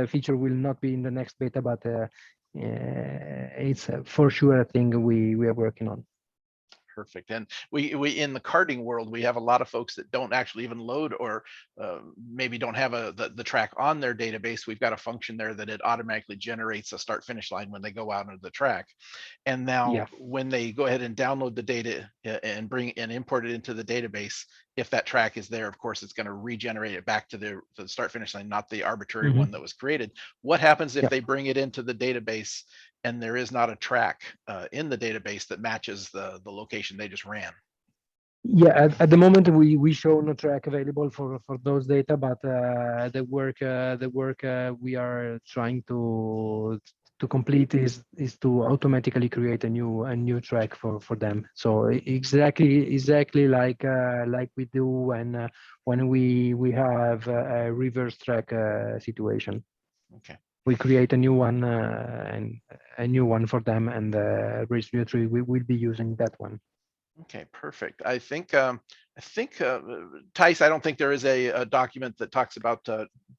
feature will not be in the next beta, but it's for sure a thing we are working on. Perfect. And we in the karting world, we have a lot of folks that don't actually even load, or maybe don't have the track on their database. We've got a function there that it automatically generates a start finish line when they go out into the track. And now when they go ahead and download the data and import it into the database, if that track is there, of course, it's going to regenerate it back to the start finish line, not the arbitrary one that was created. What happens if they bring it into the database and there is not a track in the database that matches the location they just ran. Yeah, at the moment we show no track available for those data, but the work we are trying to complete is to automatically create a new track for them. So exactly like we do when we have a reverse track situation. Okay. We create a new one and a new one for them, and the registry tree we will be using that one. Okay, perfect. I think Tice, I don't think there is a document that talks about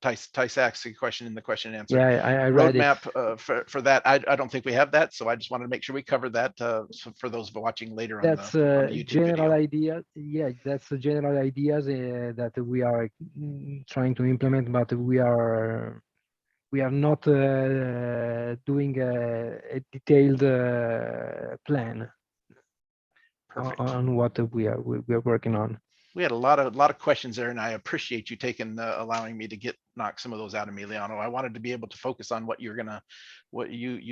Tice asks a question in the question and answer. Yeah, I read roadmap it. for that. I don't think we have that, so I just wanted to make sure we covered that so for those watching later on That's the YouTube general video. idea. Yeah, that's the general ideas that we are trying to implement, but we are not doing a detailed plan Perfect. on what we are working on. We had a lot of questions there, and I appreciate you taking allowing me to knock some of those out, Emiliano. I wanted to be able to focus on what you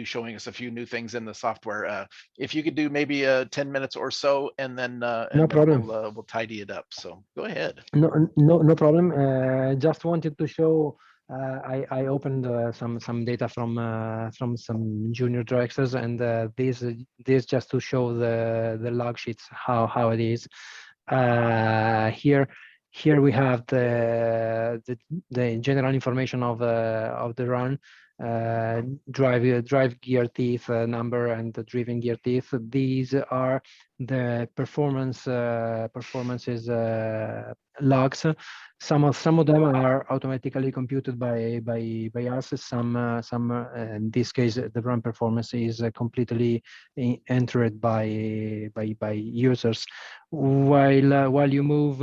showing us a few new things in the software. If you could do maybe 10 minutes or so, and then No problem. we'll tidy it up. So go ahead. No problem. Just wanted to show. I opened some data from some junior directors, and this just to show the log sheets how it is. Here we have the general information of the run, drive gear teeth number and the driven gear teeth. These are the performances logs. Some of them are automatically computed by us. Some in this case the run performance is completely entered by users. While you move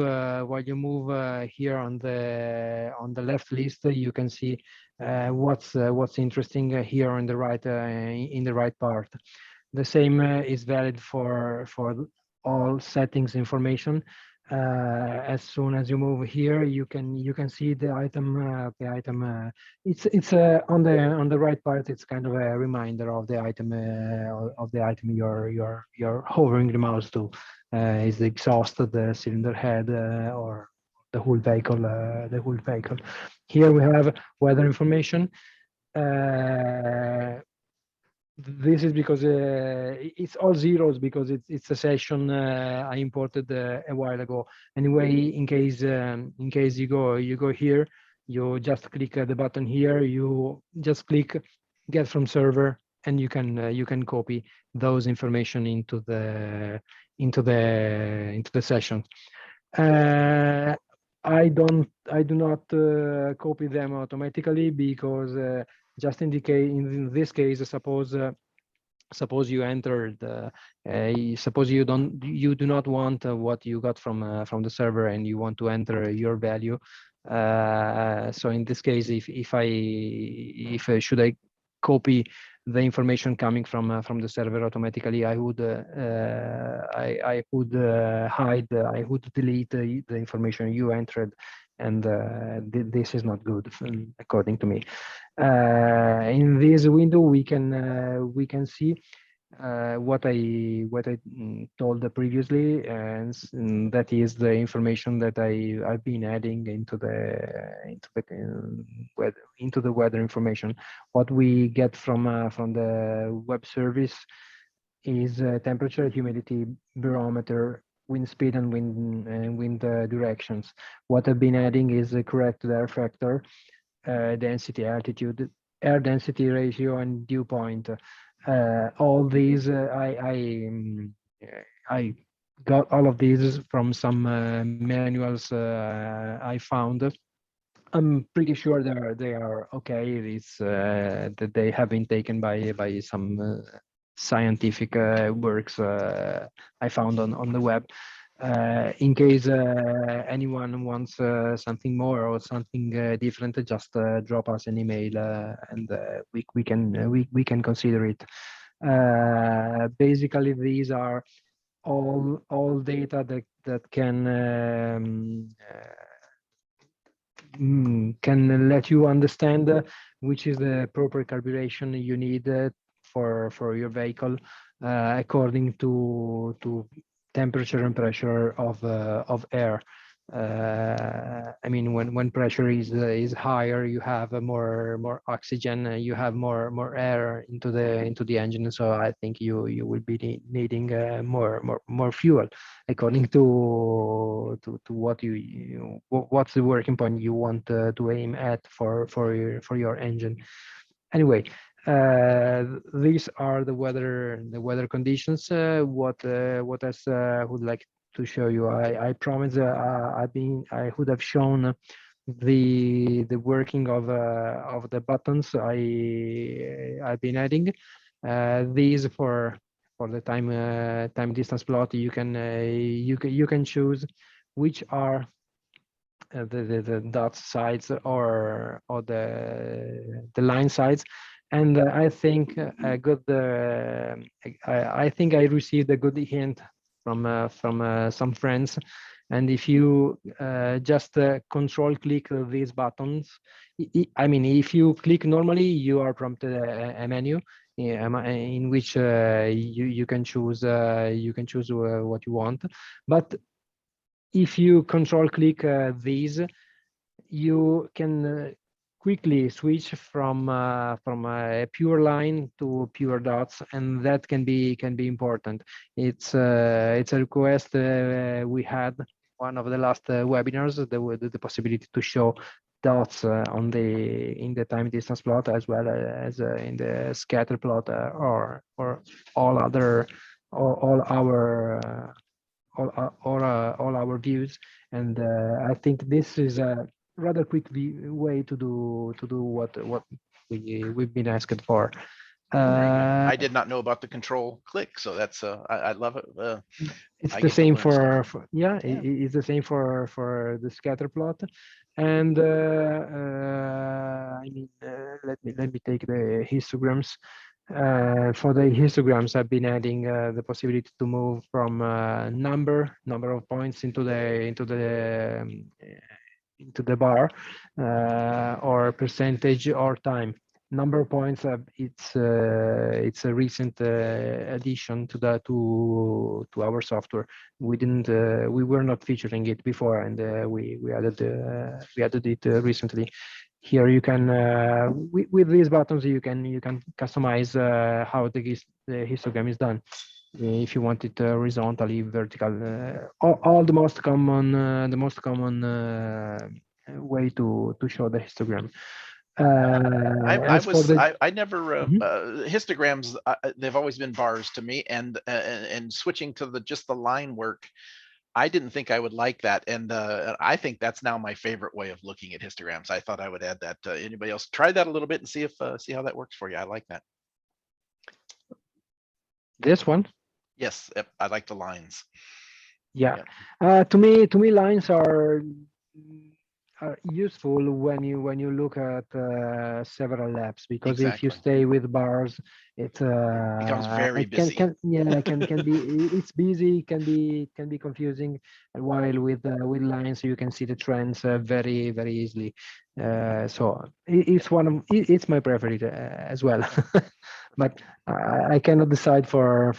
here on the left list, you can see what's interesting here on the right in the right part. The same is valid for all settings information. As soon as you move here, you can see the item. It's on the right part. It's kind of a reminder of the item you're hovering the mouse to. Is the exhaust, the cylinder head, or the whole vehicle? The whole vehicle. Here we have weather information. This is because it's all zeros because it's a session I imported a while ago. Anyway, in case you go here, you just click the button here. You just click get from server, and you can copy those information into the session. I do not copy them automatically because just in this case, suppose you entered suppose you do not want what you got from the server, and you want to enter your value. So in this case, if I should I copy the information coming from the server automatically, I would I would delete the information you entered, and this is not good according to me. In this window, we can see what I told previously, and that is the information that I've been adding into the weather information. What we get from the web service is temperature, humidity, barometer, wind speed, and wind directions. What I've been adding is the correct air factor, density, altitude, air density ratio, and dew point. All these I got all of these from some manuals I found. I'm pretty sure they are okay. It's that they have been taken by some scientific works I found on the web. In case anyone wants something more or something different, just drop us an email, and we can consider it. Basically, these are all data that can let you understand which is the proper calibration you need for your vehicle according to temperature and pressure of air. I mean, when pressure is higher, you have more oxygen, you have more air into the engine. So I think you will be needing more fuel according to what what's the working point you want to aim at for your engine. Anyway, these are the weather conditions. What else would like to show you? I promise I would have shown the working of the buttons I've been adding. These for the time distance plot, you can choose which are the dot sides or the line sides. And I think a good I think I received a good hint from some friends. And if you just control click these buttons, I mean, if you click normally, you are prompted a menu in which you can choose what you want. But if you control click these, you can quickly switch from a pure line to pure dots, and that can be important. It's a request we had one of the last webinars, the possibility to show dots in the time distance plot, as well as in the scatter plot, or all other all our all our views. And I think this is a rather quick way to do what we've been asked for. I did not know about the control click, so that's I love it. It's I the get to same learn stuff. for yeah, Yeah. it's the same for the scatter plot. And I mean, let me take the histograms. For the histograms, I've been adding the possibility to move from number of points into the bar, or percentage or time. Number of points, it's a recent addition to our software. We were not featuring it before, and we added it recently. Here you can with these buttons you can customize how the histogram is done. If you want it horizontally, vertical, all the most common way to show the histogram. I never histograms. They've always been bars to me, and switching to just the line work, I didn't think I would like that, and I think that's now my favorite way of looking at histograms. I thought I would add that. Anybody else try that a little bit and see if see how that works for you? I like that. This one? Yes, I like the lines. Yeah, to me lines are useful when you look at several labs, because if you stay with bars, it becomes very busy. Can be it's busy, can be confusing, and while with lines you can see the trends very easily. So it's my preferred as well. But I cannot decide for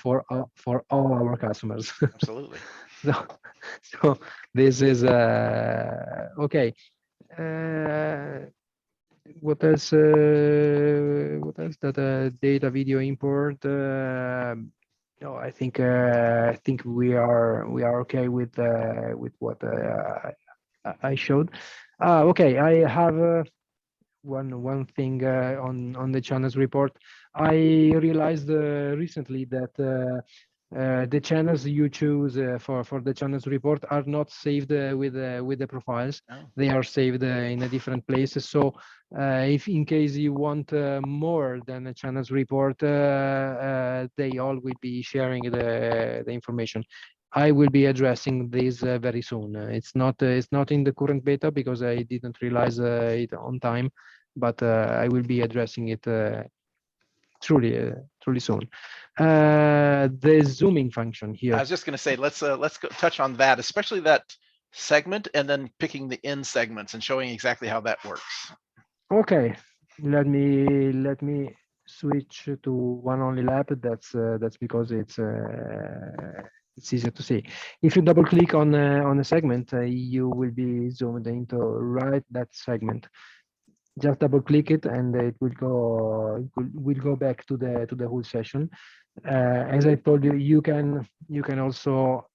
all our customers. Absolutely. So this is okay. What else? That data video import? No, I think we are okay with what I showed. Okay, I have one thing on the channels report. I realized recently that the channels you choose for the channels report are not saved with the profiles. Oh. They are saved in a different places. So if in case you want more than a channels report, they all will be sharing the information. I will be addressing this very soon. It's not in the current beta because I didn't realize it on time, but I will be addressing it truly soon. The zooming function here. I was just going to say, let's go touch on that, especially that segment, and then picking the end segments and showing exactly how that works. Okay, let me switch to one only lap, that's because it's easier to see. If you double click on a segment, you will be zoomed into right that segment. Just double click it, and it will go back to the whole session. As I told you, you can also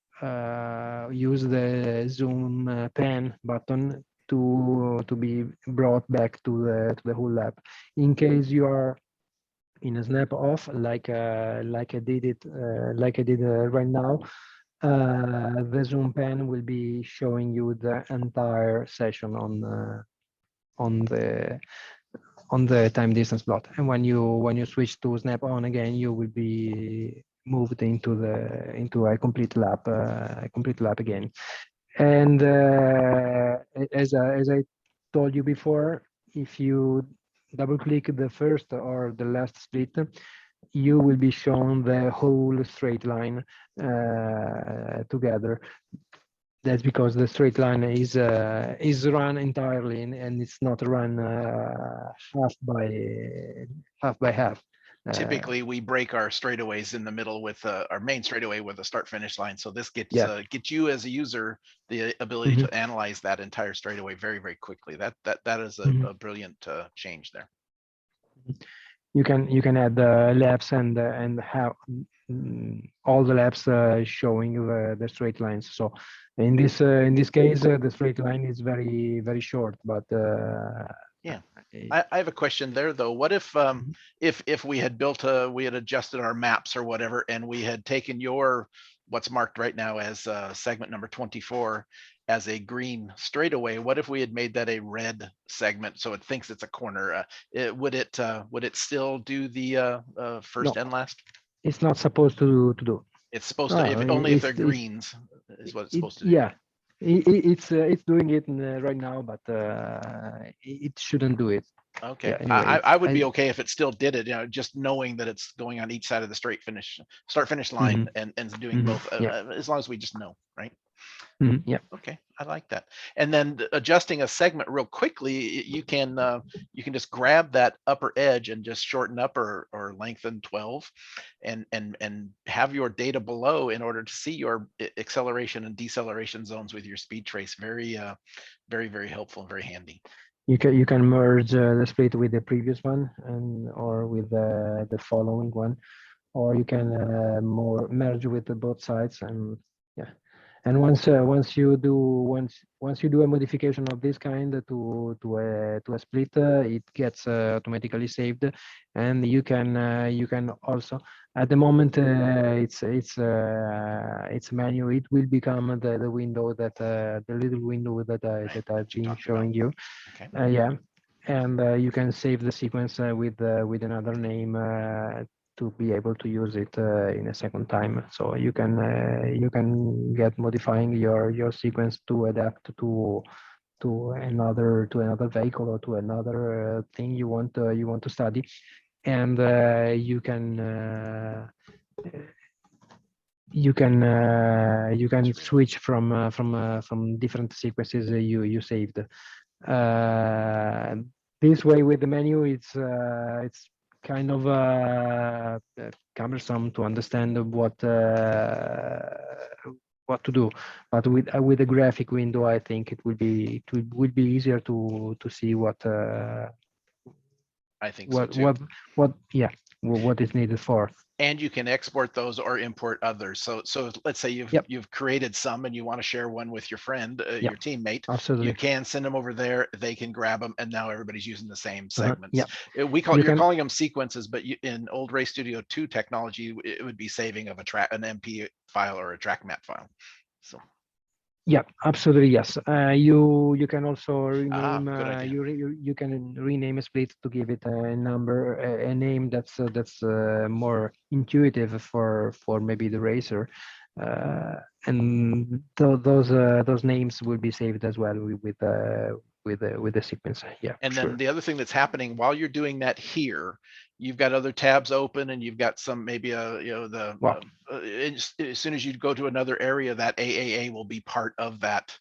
use the zoom pen button to be brought back to the whole lap. In case you are in a snap off, like I did it right now, the zoom pen will be showing you the entire session on the time distance plot. And when you switch to snap on again, you will be moved into a complete lap again. And as I told you before, if you double click the first or the last split, you will be shown the whole straight line together. That's because the straight line is run entirely, and it's not run half by half. Typically, we break our straightaways in the middle with our main straightaway with a start-finish line. So this gets Yeah. gets you as a user the ability to analyze that entire straightaway very, very quickly. That is a brilliant change there. You can add laps and have all the laps showing the straight lines. So in this case, the straight line is very, very short, but yeah. I have a question there though. What if if we had we had adjusted our maps or whatever, and we had taken your what's marked right now as segment number 24 as a green straightaway? What if we had made that a red segment so it thinks it's a corner? Would it still do the first No, and last? it's not supposed to do. It's supposed to, only if they're greens is what it's supposed to do. Yeah, it's doing it right now, but it shouldn't do it. Okay. Yeah, anyway, I would be okay if it still did it, just knowing that it's going on each side of the start finish line and doing both, as long as we just know, right? Yeah. Okay, I like that. And then adjusting a segment real quickly, you can just grab that upper edge and just shorten up or lengthen 12 and have your data below in order to see your acceleration and deceleration zones with your speed trace. Very very helpful and very handy. You can merge the split with the previous one or with the following one, or you can merge with both sides. And yeah, and once you do a modification of this kind to a split, it gets automatically saved, and you can also, at the moment it's menu. It will become the window that the little window that I've been showing you. Okay. Yeah, and you can save the sequence with another name to be able to use it in a second time. So you can get modifying your sequence to adapt to another vehicle or to another thing you want to study, and you can switch from different sequences you saved. This way with the menu, it's kind of cumbersome to understand what to do. But with a graphic window, I think it would be easier to see what I think so too. what is needed for. And you can export those or import others. So let's say you've created some and you want to share one with your friend, your teammate. Absolutely. You can send them over there. They can grab them, and now everybody's using the same segments. Yeah. You're calling them sequences, but in old Race Studio 2 technology, it would be saving of an MP file or a track map file. So. Yeah, absolutely, yes. You can also rename. You can rename a split to give it a number, a name that's more intuitive for maybe the racer, and those names will be saved as well with the sequence. Yeah. And then the other thing that's happening while you're doing that here, you've got other tabs open, and you've got some maybe as soon as you go to another area, that AAA will be part of that,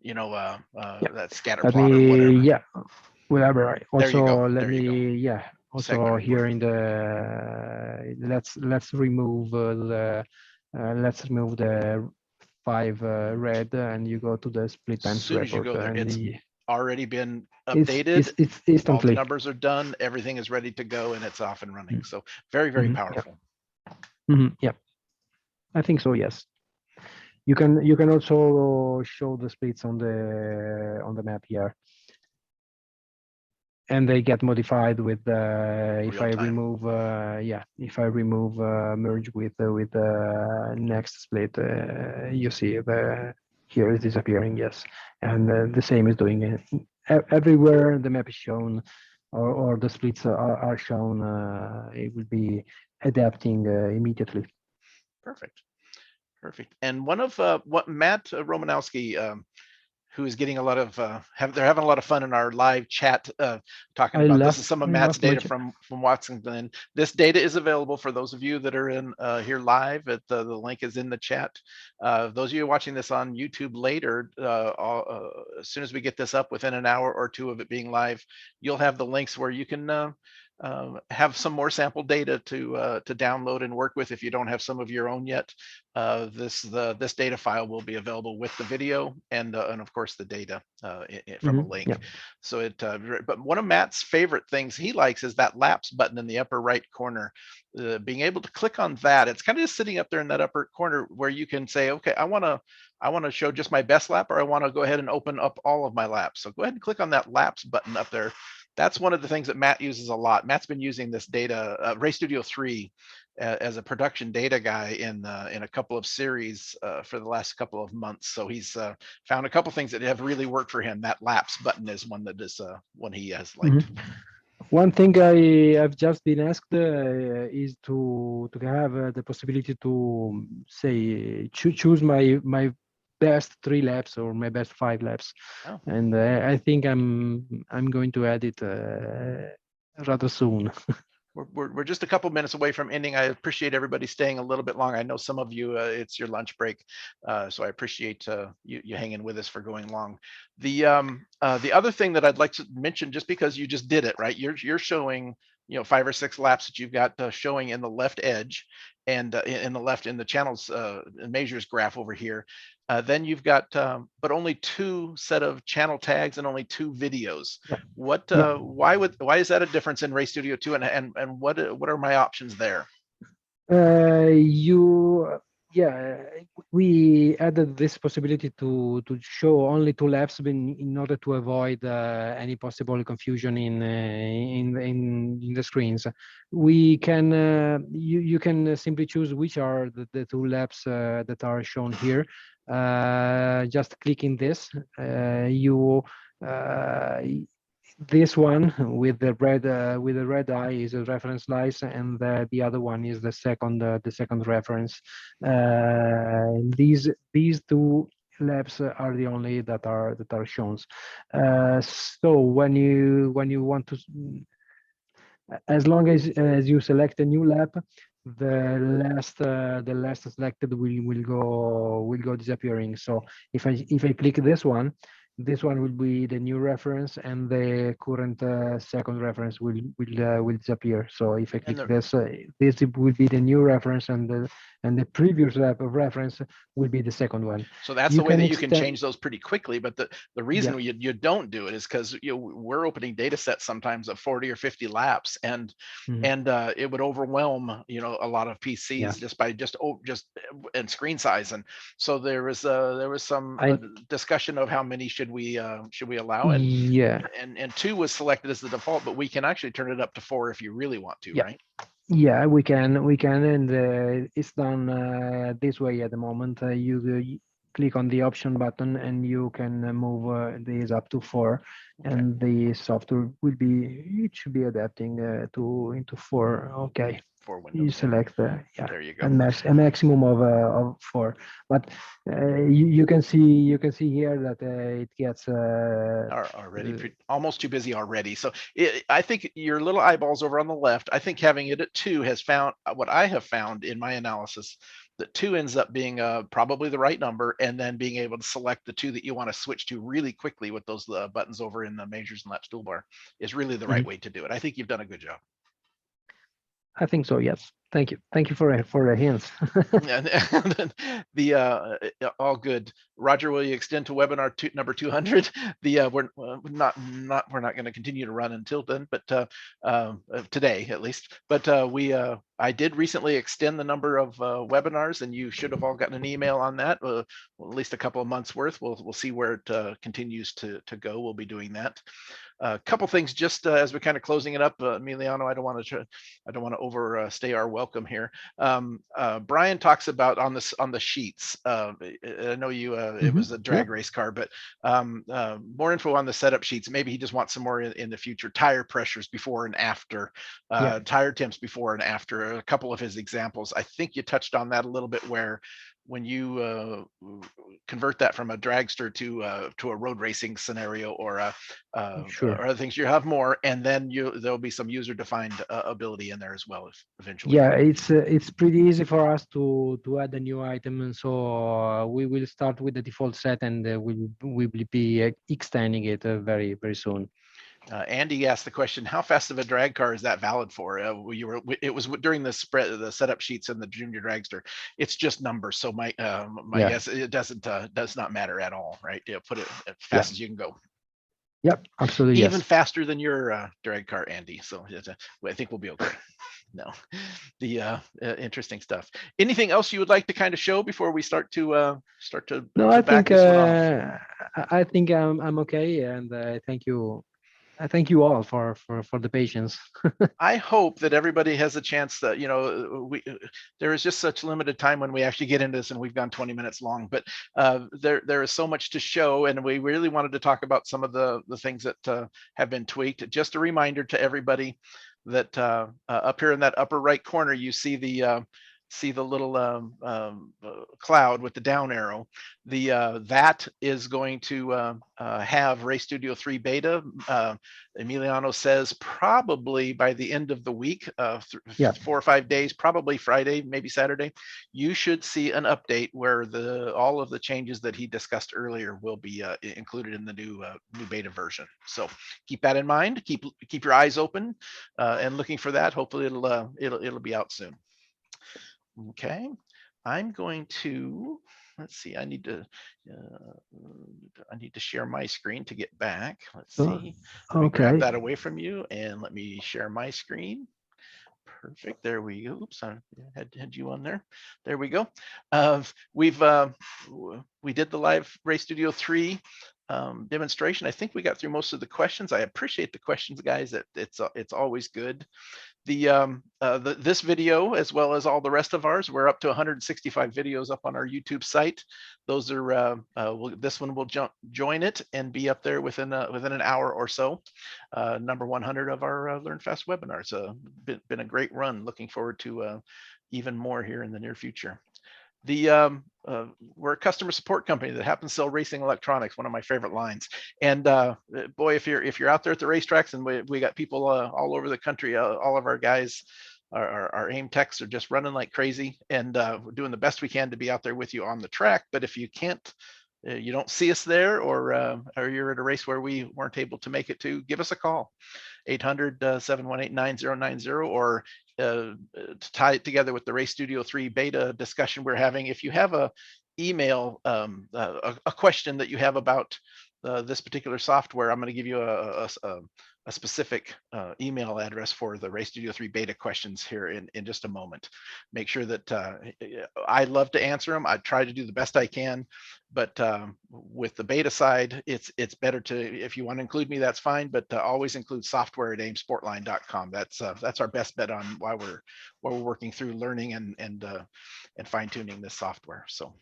that scatter plot or whatever. Yeah, whatever. Also, let me Also here in the let's remove the 5 red, and you go to the split As times soon as you report, go there, and it's already been it's updated. it's All the instantly. numbers are done. Everything is ready to go, and it's off and running. So very, very Yeah. powerful. Yeah, I think so. Yes. You can also show the splits on the map here, and they get modified with if I remove merge with the next split, you see the here is disappearing. Yes, and the same is doing it everywhere the map is shown, or the splits are shown. It will be adapting immediately. Perfect. Perfect. And one of what Matt Romanowski, who is getting a lot of they're having a lot of fun in our live chat talking about this is some of Matt's data from Washington. This data is available for those of you that are in here live. The link is in the chat. Those of you watching this on YouTube later, as soon as we get this up within an hour or two of it being live, you'll have the links where you can have some more sample data to download and work with if you don't have some of your own yet. This data file will be available with the video and of course the data from a link. Yeah. So but one of Matt's favorite things he likes is that laps button in the upper right corner. Being able to click on that, it's kind of just sitting up there in that upper corner where you can say, okay, I want to show just my best lap, or I want to go ahead and open up all of my laps. So go ahead and click on that laps button up there. That's one of the things that Matt uses a lot. Matt's been using this data, Ray Studio 3, as a production data guy in a couple of series for the last couple of months. So he's found a couple things that have really worked for him. That laps button is one that is one he has liked. One thing I've just been asked is to have the possibility to say choose my best 3 laps or my best 5 laps, and I think I'm going to add it rather soon. We're just a couple minutes away from ending. I appreciate everybody staying a little bit long. I know some of you it's your lunch break, so I appreciate you hanging with us for going long. The other thing that I'd like to mention, just because you just did it, right? You're showing 5 or 6 laps that you've got showing in the left edge, and in the channels measures graph over here. Then you've got but only 2 set of channel tags and only 2 videos. What why is that a difference in Ray Studio 2, and what are my options there? We added this possibility to show only 2 laps in order to avoid any possible confusion in the screens. We can you can simply choose which are the 2 laps that are shown here. Just clicking this, this one with the red eye is a reference slice, and the other one is the second reference. These 2 labs are the only that are shown. So when you want to, as long as you select a new lab, the last selected will go disappearing. So if I click this one will be the new reference, and the current second reference will disappear. So if I click this will be the new reference, and the previous lab of reference will be the second one. So that's the way that you can change those pretty quickly. But the reason you don't do it is because we're opening data sets sometimes of 40 or 50 laps, and it would overwhelm a lot of PCs just by and screen size. And so there was some discussion of how many should we allow, and 2 was selected as the default, but we can actually turn it up to 4 if you really want to, right? Yeah, we can, and it's done this way at the moment. You click on the option button, and you can move these up to 4, and the software it should be adapting into 4. Okay. 4 windows. You select there you go. A maximum of 4, but you can see here that it gets already almost too busy already. So I think your little eyeballs over on the left, I think having it at 2 has found what I have found in my analysis, that 2 ends up being probably the right number, and then being able to select the 2 that you want to switch to really quickly with those buttons over in the measures and laps toolbar is really the right way to do it. I think you've done a good job. I think so. Yes. Thank you. Thank you for the hints. And all good. Roger, will you extend to webinar number 200? We're not going to continue to run until then, but today at least. But I did recently extend the number of webinars, and you should have all gotten an email on that. Well, at least a couple of months worth. We'll see where it continues to go. We'll be doing that. A couple things just as we're kind of closing it up, Emiliano. I don't want to overstay our welcome here. Brian talks about on the sheets. I know you. It was a drag race car, but more info on the setup sheets. Maybe he just wants some more in the future. Tire pressures before and after, tire temps before and after. A couple of his examples. I think you touched on that a little bit where when you convert that from a dragster to a road racing scenario or or other things, you have more, and then there'll be some user-defined ability in there as well eventually. Yeah, it's pretty easy for us to add a new item, and so we will start with the default set, and we will be extending it very soon. Andy asked the question, how fast of a drag car is that valid for? It was during the setup sheets in the junior dragster. It's just numbers. So my guess, it does not matter at all, right? Put it as fast as you can go. Yep, absolutely. Even faster than your drag car, Andy. So I think we'll be okay. No, the interesting stuff. Anything else you would like to kind of show before we start to No, I think I think I'm okay, and thank you. I thank you all for the patience. I hope that everybody has a chance that, there is just such limited time when we actually get into this, and we've gone 20 minutes long, but there is so much to show, and we really wanted to talk about some of the things that have been tweaked. Just a reminder to everybody that up here in that upper right corner, you see the little cloud with the down arrow. That is going to have Ray Studio 3 beta. Emiliano says probably by the end of the week, 4 or 5 days, probably Friday, maybe Saturday, you should see an update where all of the changes that he discussed earlier will be included in the new beta version. So keep that in mind. Keep your eyes open and looking for that. Hopefully it'll be out soon. Okay, I'm going to, let's see, I need to share my screen to get back. Let's see. Let me grab that away from you and let me share my screen. Perfect. There we go. Oops, I had you on there. There we go. We did the live Ray Studio 3 demonstration. I think we got through most of the questions. I appreciate the questions, guys. It's always good. This video, as well as all the rest of ours, we're up to 165 videos up on our YouTube site. Those are this one will join it and be up there within an hour or so. Number 100 of our Learn Fast webinars. Been a great run. Looking forward to even more here in the near future. We're a customer support company that happens to sell racing electronics, one of my favorite lines. And boy, if you're out there at the racetracks, and we got people all over the country, all of our guys, our AIM techs are just running like crazy, and we're doing the best we can to be out there with you on the track. But if you can't, you don't see us there, or you're at a race where we weren't able to make it to, give us a call, 800-718-9090, or to tie it together with the Ray Studio 3 beta discussion we're having. If you have a email, a question that you have about this particular software, I'm going to give you a specific email address for the Ray Studio 3 beta questions here in just a moment. Make sure that I love to answer them. I try to do the best I can, but with the beta side, it's better to, if you want to include me, that's fine, but always include software@aimsportline.com. That's our best bet on while we're working through learning and fine tuning this software. So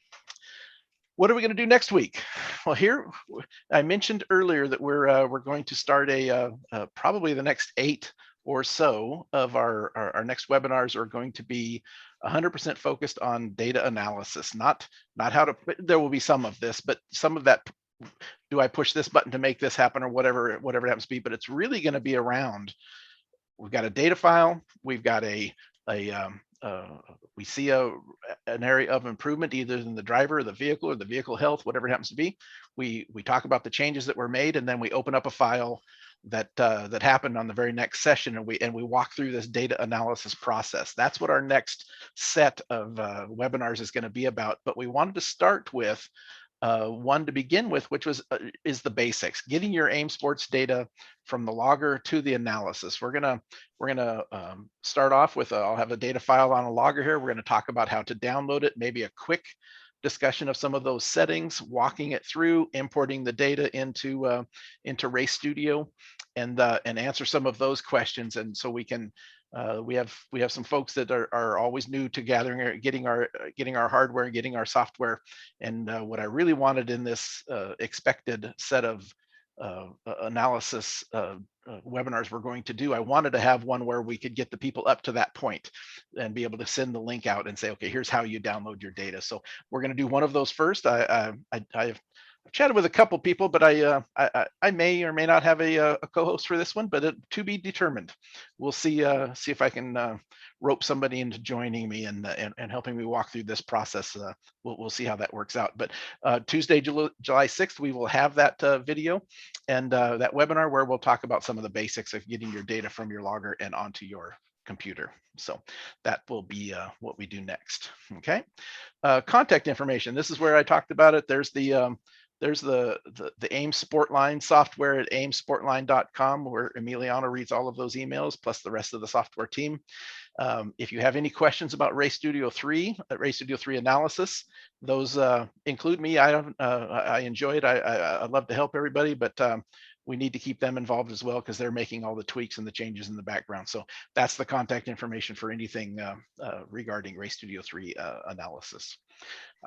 what are we going to do next week? Well, here I mentioned earlier that we're going to start probably the next 8 or so of our next webinars are going to be 100% focused on data analysis. Not how to. There will be some of this, but some of that. Do I push this button to make this happen, or whatever it happens to be? But it's really going to be around. We've got a data file. We've got we see an area of improvement, either in the driver or the vehicle health, whatever it happens to be. We talk about the changes that were made, and then we open up a file that happened on the very next session, and we walk through this data analysis process. That's what our next set of webinars is going to be about. But we wanted to start with one to begin with, which is the basics, getting your AIM Sports data from the logger to the analysis. We're gonna start off with I'll have a data file on a logger here. We're going to talk about how to download it, maybe a quick discussion of some of those settings, walking it through, importing the data into Race Studio, and answer some of those questions. And so we can we have some folks that are always new to getting our hardware and getting our software. And what I really wanted in this expected set of analysis webinars we're going to do, I wanted to have one where we could get the people up to that point and be able to send the link out and say, okay, here's how you download your data. So we're going to do one of those first. I've chatted with a couple people, but I may or may not have a co-host for this one, but to be determined. We'll see if I can rope somebody into joining me and helping me walk through this process. We'll see how that works out. But Tuesday, July 6th, we will have that video and that webinar where we'll talk about some of the basics of getting your data from your logger and onto your computer. So that will be what we do next. Okay. Contact information. This is where I talked about it. There's the AIM Sportline software at aimsportline.com, where Emiliano reads all of those emails, plus the rest of the software team. If you have any questions about Race Studio 3 analysis, those include me. I enjoy it. I'd love to help everybody, but we need to keep them involved as well, because they're making all the tweaks and the changes in the background. So that's the contact information for anything regarding Race Studio 3 analysis.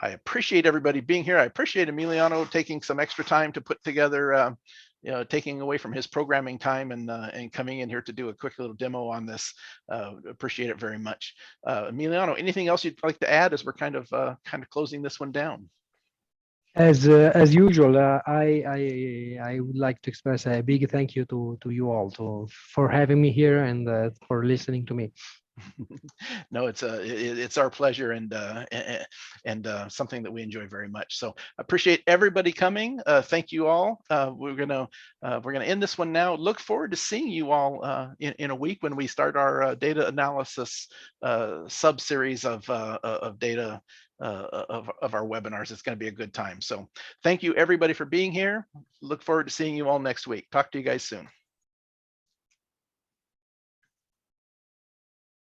I appreciate everybody being here. I appreciate Emiliano taking some extra time to put together, taking away from his programming time and coming in here to do a quick little demo on this. Appreciate it very much. Emiliano, anything else you'd like to add as we're kind of closing this one down? As usual, I would like to express a big thank you to you all for having me here and for listening to me. No, it's our pleasure and something that we enjoy very much. So appreciate everybody coming. Thank you all. We're gonna end this one now. Look forward to seeing you all in a week when we start our data analysis sub-series of data of our webinars. It's going to be a good time. So thank you everybody for being here. Look forward to seeing you all next week. Talk to you guys soon.